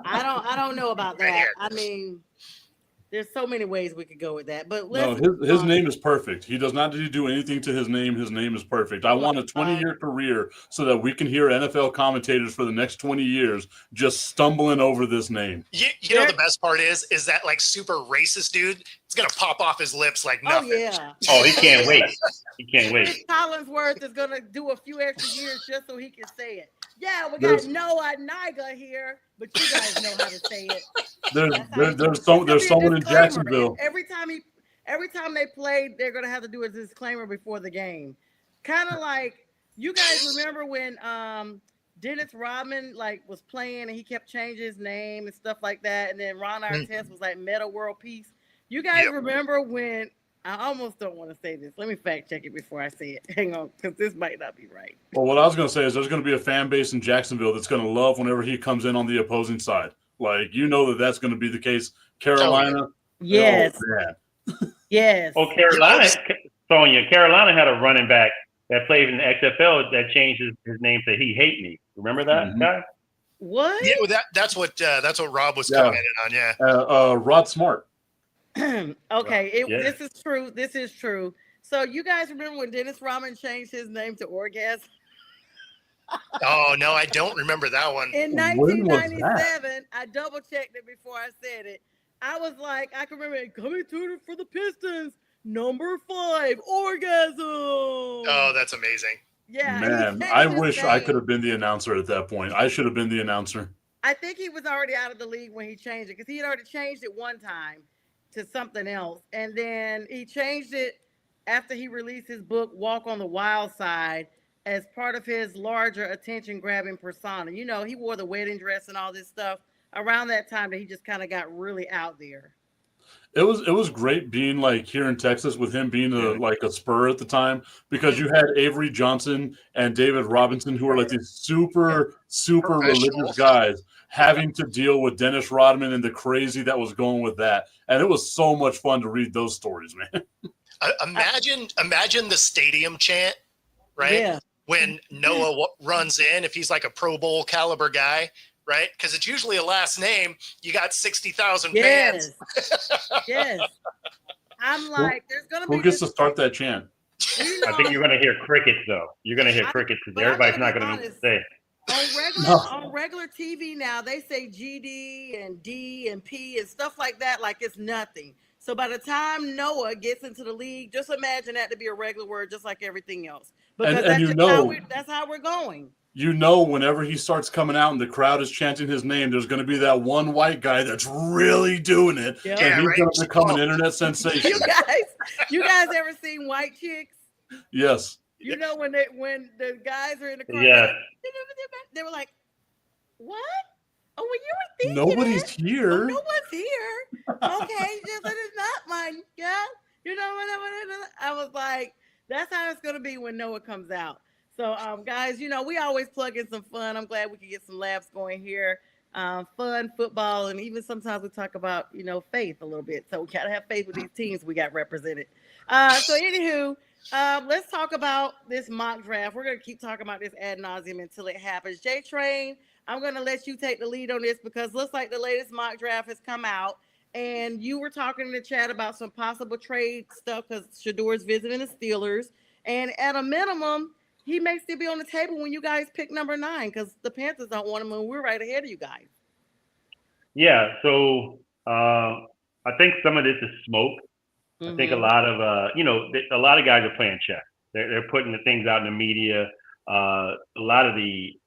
I don't know about that. I mean, there's so many ways we could go with that. But his name is perfect. He does not need to do anything to his name. His name is perfect. I want a 20-year career so that we can hear NFL commentators for the next 20 years just stumbling over this name. You know the best part is that like super racist dude is gonna pop off his lips like nothing. Oh yeah. Oh, he can't wait. He can't wait. Chris Collinsworth is gonna do a few extra years just so he can say it. Yeah, we got Noah Knigga here, but you guys know how to say it. There's someone in Jacksonville. Every time they play, they're gonna have to do a disclaimer before the game. Kind of like you guys remember when Dennis Rodman was playing and he kept changing his name and stuff like that. And then Ron Artest was like Meta World Peace. You guys remember when I almost don't want to say this. Let me fact check it before I say it. Hang on, because this might not be right. Well, what I was going to say is there's going to be a fan base in Jacksonville that's going to love whenever he comes in on the opposing side. That's going to be the case. Carolina. Yes. Yes. Oh, Carolina. Sonia, Carolina had a running back that played in the XFL that changed his name to He Hate Me. Remember that guy? What? Yeah, well, that's what Rob was commenting on. Yeah. Rod Smart. Okay, this is true. This is true. So you guys remember when Dennis Rodman changed his name to Orgasm? Oh no, I don't remember that one. In 1997, I double checked it before I said it. I was like, I can remember it coming to for the Pistons, number 5, Orgasm. Oh, that's amazing. Yeah, man, I wish I could have been the announcer at that point. I should have been the announcer. I think he was already out of the league when he changed it because he had already changed it one time to something else, and then he changed it after he released his book Walk on the Wild Side as part of his larger attention-grabbing persona. You know, he wore the wedding dress and all this stuff around that time that he just kind of got really out there. It was great being here in Texas with him being a Spur at the time, because you had Avery Johnson and David Robinson, who are these super religious guys, having to deal with Dennis Rodman and the crazy that was going with that. And it was so much fun to read those stories, man. Imagine the stadium chant, right? Yeah. When Noah runs in, if he's like a Pro Bowl caliber guy, right? Because it's usually a last name. You got 60,000 fans. Yes. I'm like, there's going to be. Who gets to start that chant? I think you're going to hear crickets, though. You're going to hear crickets because everybody's not going to say. On regular TV now, they say GD and D and P and stuff like that like it's nothing. So by the time Noah gets into the league, just imagine that to be a regular word, just like everything else. Because that's how we're going. You know, whenever he starts coming out and the crowd is chanting his name, there's going to be that one white guy that's really doing it, and he's going to become an internet sensation. You guys ever seen White Chicks? Yes. You know when the guys are in the car, they were like, "What? Oh, when you were thinking nobody's here. Oh, no one's here. Okay, just that is not mine. Yeah, you know what? I was like, that's how it's gonna be when Noah comes out. So, guys, you know, we always plug in some fun. I'm glad we can get some laughs going here. Fun football, and even sometimes we talk about, you know, faith a little bit. So we gotta have faith with these teams we got represented. So anywho, let's talk about this mock draft. We're gonna keep talking about this ad nauseum until it happens. J Train, I'm gonna let you take the lead on this because it looks like the latest mock draft has come out, and you were talking in the chat about some possible trade stuff because Shadour's visiting the Steelers, and at a minimum, he may still be on the table when you guys pick number 9 because the Panthers don't want him, and we're right ahead of you guys. Yeah, so I think some of this is smoke. Mm-hmm. I think a lot of a lot of guys are playing chess. They're putting the things out in the media. A lot of the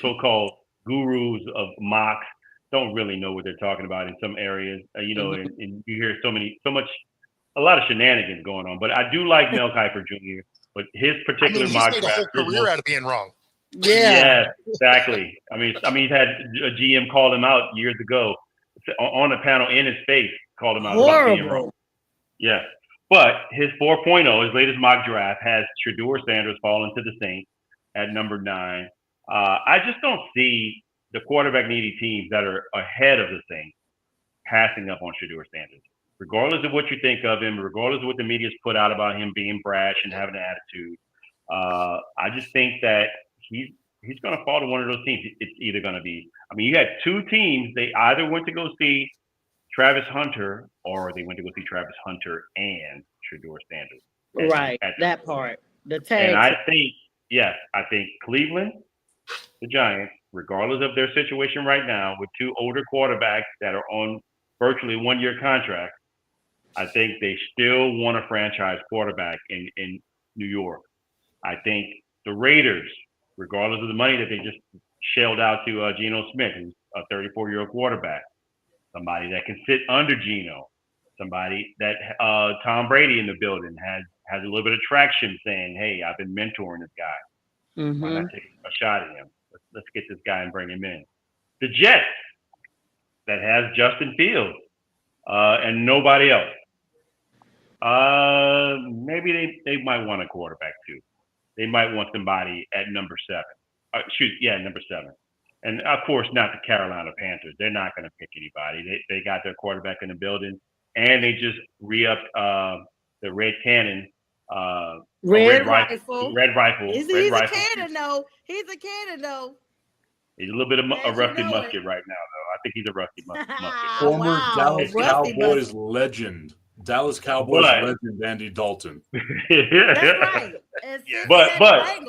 so-called gurus of mocks don't really know what they're talking about in some areas. And you hear a lot of shenanigans going on. But I do like Mel Kiper Jr. But his particular mock draft, he's made a whole career out of being wrong. Yeah, exactly. I mean, he's had a GM call him out years ago on a panel in his face, called him out about being wrong. Yeah, but his 4.0, his latest mock draft, has Shedeur Sanders falling to the Saints at number 9. I just don't see the quarterback needy teams that are ahead of the Saints passing up on Shedeur Sanders. Regardless of what you think of him, regardless of what the media's put out about him being brash and having an attitude, I just think that he's going to fall to one of those teams. It's either going to be, you had 2 teams. They either went to go see Travis Hunter or they went to go see Travis Hunter and Shedeur Sanders. Right, that part. The tag. And I think Cleveland, the Giants, regardless of their situation right now, with 2 older quarterbacks that are on virtually 1-year contracts, I think they still want a franchise quarterback in New York. I think the Raiders, regardless of the money that they just shelled out to Geno Smith, who's a 34-year-old quarterback, somebody that can sit under Geno, somebody that Tom Brady in the building has a little bit of traction saying, hey, I've been mentoring this guy. Mm-hmm. Why not take a shot at him? let's get this guy and bring him in. The Jets that has Justin Fields and nobody else. Maybe they might want a quarterback too. They might want somebody at number 7. Number 7. And of course, not the Carolina Panthers. They're not going to pick anybody. They got their quarterback in the building, and they just re-upped the Red Cannon. Red Rifle. Red Rifle. He's a cannon, though. He's a cannon, though. He's a little bit of a rusty musket right now, though. I think he's a rusty musket. Former Dallas Cowboys legend. Dallas Cowboys legend Andy Dalton. That's right. But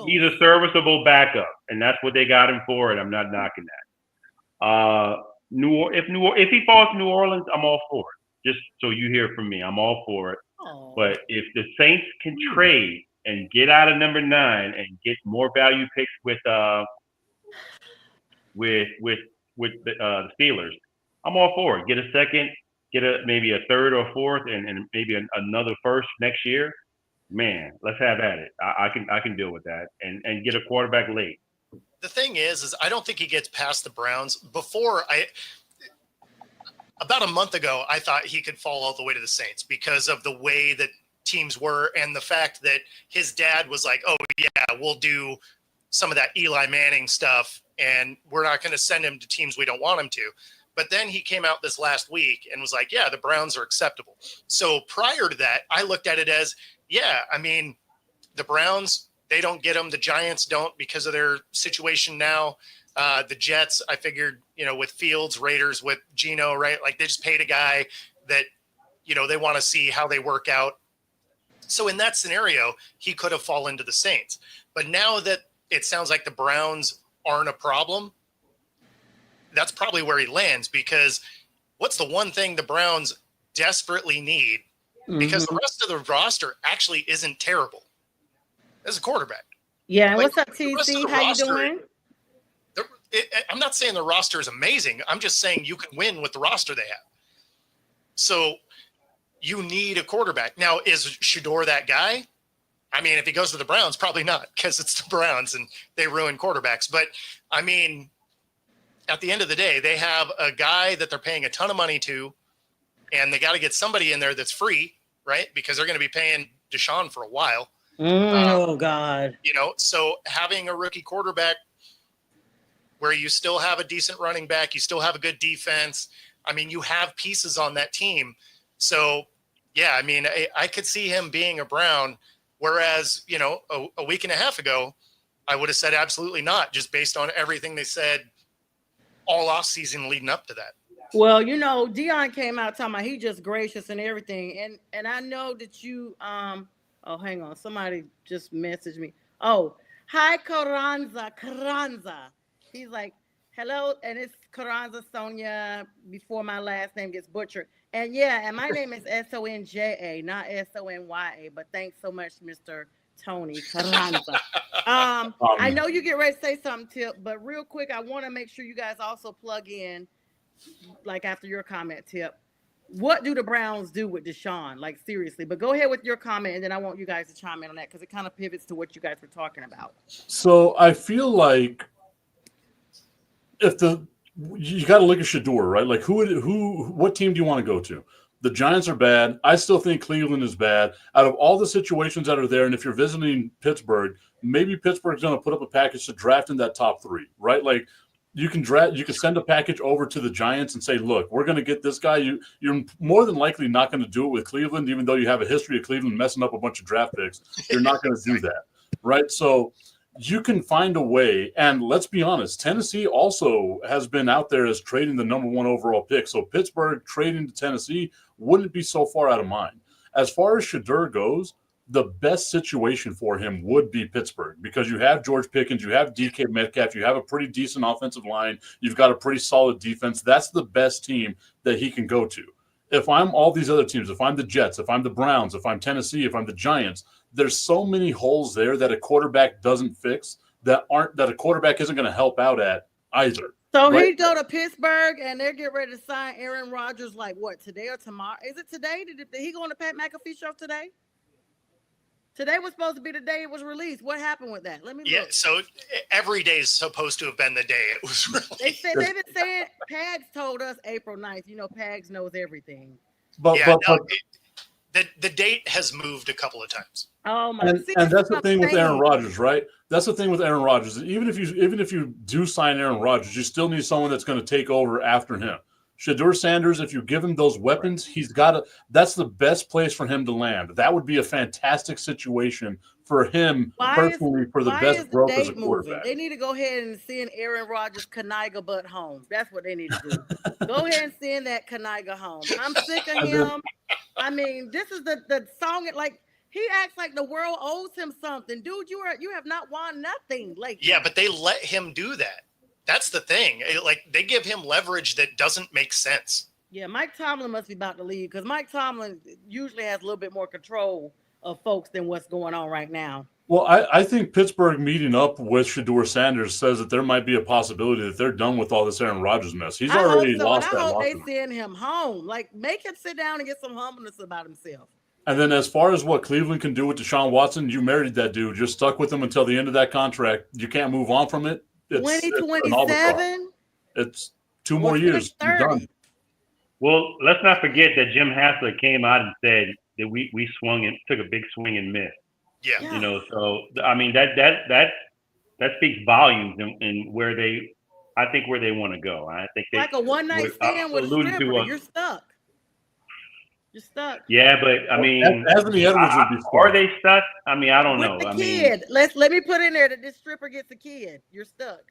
he's a serviceable backup, and that's what they got him for, and I'm not knocking that. If he falls to New Orleans, I'm all for it. Just so you hear from me, I'm all for it. Oh. But if the Saints can trade and get out of number 9 and get more value picks with the Steelers, I'm all for it. Get a second. Get maybe a third or fourth, and maybe another first next year. Man, let's have at it. I can deal with that, and get a quarterback late. The thing is I don't think he gets past the Browns. About a month ago, I thought he could fall all the way to the Saints because of the way that teams were, and the fact that his dad was like, "Oh yeah, we'll do some of that Eli Manning stuff, and we're not going to send him to teams we don't want him to." But then he came out this last week and was like, yeah, the Browns are acceptable. So prior to that, I looked at it as, yeah, I mean, the Browns, they don't get them. The Giants don't because of their situation now. The Jets, I figured, with Fields, Raiders, with Geno, right? Like they just paid a guy that, they want to see how they work out. So in that scenario, he could have fallen to the Saints. But now that it sounds like the Browns aren't a problem, that's probably where he lands, because what's the one thing the Browns desperately need? Because the rest of the roster actually isn't terrible. As a quarterback. Yeah. What's up, TC? How you doing? I'm not saying the roster is amazing. I'm just saying you can win with the roster they have. So you need a quarterback. Now, is Shedeur that guy? I mean, if he goes to the Browns, probably not, because it's the Browns and they ruin quarterbacks. But I mean, at the end of the day, they have a guy that they're paying a ton of money to, and they got to get somebody in there that's free, right? Because they're going to be paying Deshaun for a while. Oh, God. So having a rookie quarterback where you still have a decent running back, you still have a good defense. I mean, you have pieces on that team. So, yeah, I mean, I could see him being a Brown, whereas, a week and a half ago, I would have said absolutely not, just based on everything they said all off season leading up to that. Well, Deion came out talking about he just gracious and everything. And I know that you, hang on. Somebody just messaged me. Oh, hi, Carranza. He's like, hello. And it's Carranza Sonia before my last name gets butchered. And and my name is Sonja, not Sony. But thanks so much, Mr. Tony Carranza. I know you get ready to say something, Tip, but real quick, I want to make sure you guys also plug in, like after your comment, Tip. What do the Browns do with Deshaun? Like, seriously. But go ahead with your comment, and then I want you guys to chime in on that because it kind of pivots to what you guys were talking about. So I feel like you got to look at Shedeur, right? Like, what team do you want to go to? The Giants are bad. I still think Cleveland is bad. Out of all the situations that are there, and if you're visiting Pittsburgh, maybe Pittsburgh's going to put up a package to draft in that top 3, right? Like, you can send a package over to the Giants and say, look, we're going to get this guy. You're more than likely not going to do it with Cleveland, even though you have a history of Cleveland messing up a bunch of draft picks. You're not going to do that, right? So you can find a way. And let's be honest, Tennessee also has been out there as trading the number 1 overall pick. So Pittsburgh trading to Tennessee wouldn't be so far out of mind. As far as Shedeur goes, the best situation for him would be Pittsburgh, because you have George Pickens, you have DK Metcalf, you have a pretty decent offensive line, you've got a pretty solid defense. That's the best team that he can go to. If I'm all these other teams, if I'm the Jets, if I'm the Browns, if I'm Tennessee, if I'm the Giants, there's so many holes there that a quarterback doesn't fix, that a quarterback isn't going to help out at either. So he go to Pittsburgh and they're getting ready to sign Aaron Rodgers, like what, today or tomorrow? Is it today? Did he go on the Pat McAfee show today? Today was supposed to be the day it was released. What happened with that? Let me look. So every day is supposed to have been the day it was released. They've been saying, Pags told us April 9th. You know, Pags knows everything. But the date has moved a couple of times. Oh my! And that's the thing with Aaron Rodgers, right? That's the thing with Aaron Rodgers. Even if you do sign Aaron Rodgers, you still need someone that's going to take over after him. Shedeur Sanders, if you give him those weapons, that's the best place for him to land. That would be a fantastic situation for him personally for the best growth as a quarterback. They need to go ahead and send Aaron Rodgers Kaniga butt home. That's what they need to do. Go ahead and send that Kaniga home. I'm sick of him. I mean, this is the song. Like, he acts like the world owes him something. Dude, you have not won nothing. Like, yeah, but they let him do that. That's the thing. Like, they give him leverage that doesn't make sense. Yeah, Mike Tomlin must be about to leave because Mike Tomlin usually has a little bit more control of folks than what's going on right now. Well, I think Pittsburgh meeting up with Shedeur Sanders says that there might be a possibility that they're done with all this Aaron Rodgers mess. He's already lost that. I hope they send him home. Like, make him sit down and get some humbleness about himself. And then as far as what Cleveland can do with Deshaun Watson, you married that dude. Just stuck with him until the end of that contract. You can't move on from it. 2027? It's 2 more years. You're done. Well, let's not forget that Jim Haslett came out and said that we swung and took a big swing and missed. Yeah. You know, so I mean that speaks volumes in where they want to go. I think they like a one night stand with a stripper. You're stuck. You're stuck. Yeah, but I mean, Anthony Edwards would be stuck. Are they stuck? I mean, I don't know. The kid. Let me put in there that this stripper gets a kid. You're stuck.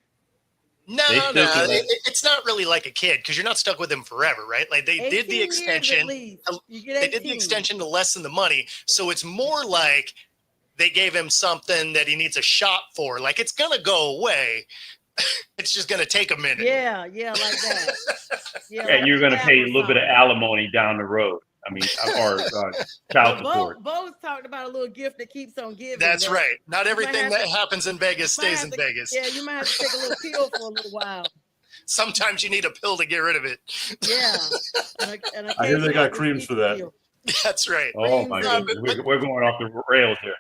No, it's not really like a kid because you're not stuck with him forever, right? Like they did the extension. They did the extension to lessen the money, so it's more like they gave him something that he needs a shot for. Like, it's gonna go away. It's just gonna take a minute. Yeah, like that. Yeah, you're gonna pay a little bit of alimony down the road. I mean, or child support. Bo's talked about a little gift that keeps on giving. That's right. Not everything that happens in Vegas stays in Vegas. Yeah, you might have to take a little pill for a little while. Sometimes you need a pill to get rid of it. Yeah. And I hear they got creams for that. That's right. Oh my goodness, we're going off the rails here.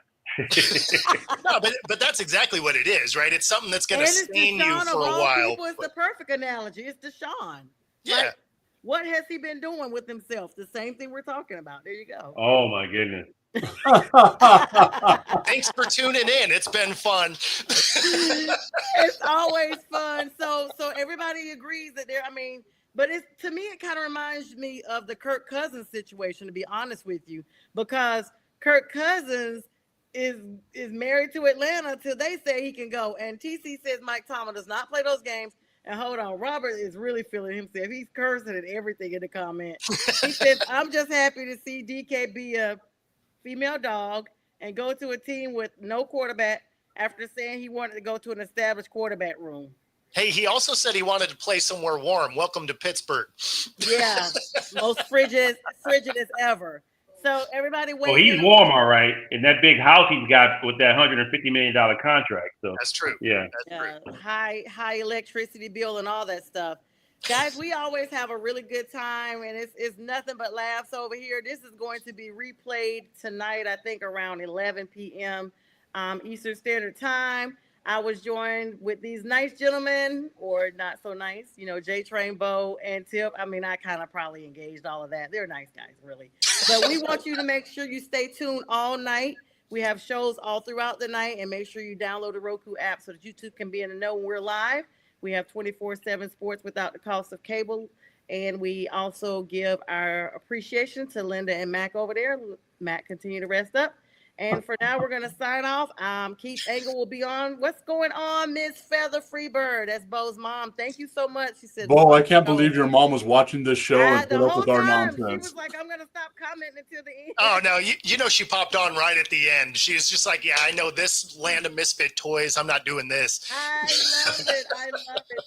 No, but that's exactly what it is, right? It's something that's going to stain you for a while. It's the perfect analogy. It's Deshaun. Yeah. Like, what has he been doing with himself? The same thing we're talking about. There you go. Oh my goodness. Thanks for tuning in. It's been fun. It's always fun. So everybody agrees that but to me it kind of reminds me of the Kirk Cousins situation, to be honest with you, because Kirk Cousins is married to Atlanta till they say he can go, and TC says Mike Tomlin does not play those games. And hold on, Robert is really feeling himself. He's cursing at everything in the comment. He says, I'm just happy to see DK be a female dog and go to a team with no quarterback after saying he wanted to go to an established quarterback room. Hey, he also said he wanted to play somewhere warm. Welcome to Pittsburgh. Yeah, most frigid as ever. So everybody wait. Well, he's warm, all right. In that big house he's got with that $150 million contract. So that's true. Yeah. High electricity bill and all that stuff. Guys, we always have a really good time, and it's nothing but laughs over here. This is going to be replayed tonight, I think around 11 p.m. Eastern Standard Time. I was joined with these nice gentlemen, or not so nice, J-Train, Bo, and Tip. I mean, I kind of probably engaged all of that. They're nice guys, really. But we want you to make sure you stay tuned all night. We have shows all throughout the night, and make sure you download the Roku app so that you too can be in the know when we're live. We have 24/7 sports without the cost of cable, and we also give our appreciation to Linda and Mac over there. Mac, continue to rest up. And for now, we're going to sign off. Keith Engel will be on. What's going on, Miss Feather Freebird? That's Bo's mom. Thank you so much. She said, Bo, I can't believe your mom was watching this show and put up with our nonsense. She was like, I'm going to stop commenting until the end. Oh, no. You know, she popped on right at the end. She was just like, yeah, I know this Land of Misfit Toys. I'm not doing this. I love it.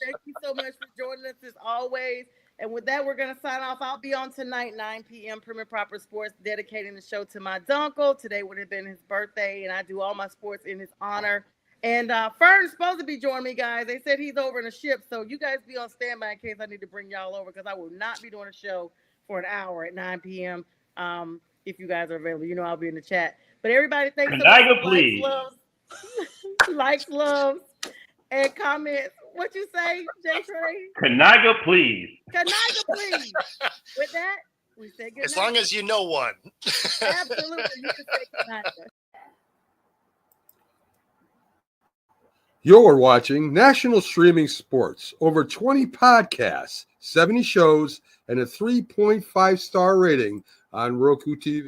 Thank you so much for joining us as always. And with that, we're going to sign off. I'll be on tonight, 9 p.m., Premier Proper Sports, dedicating the show to my dunkel. Today would have been his birthday, and I do all my sports in his honor. And Fern's supposed to be joining me, guys. They said he's over in a ship, so you guys be on standby in case I need to bring y'all over, because I will not be doing a show for an hour at 9 p.m. if you guys are available. You know, I'll be in the chat. But everybody, thanks so Kaniga, much. please. Likes, loves, and comments. What you say, Jay Trey? Kaniga, please. Kaniga, please. With that, we say good As night. long as you know one. Absolutely. You can say Kaniga. You're watching National Streaming Sports. Over 20 podcasts, 70 shows, and a 3.5-star rating on Roku TV.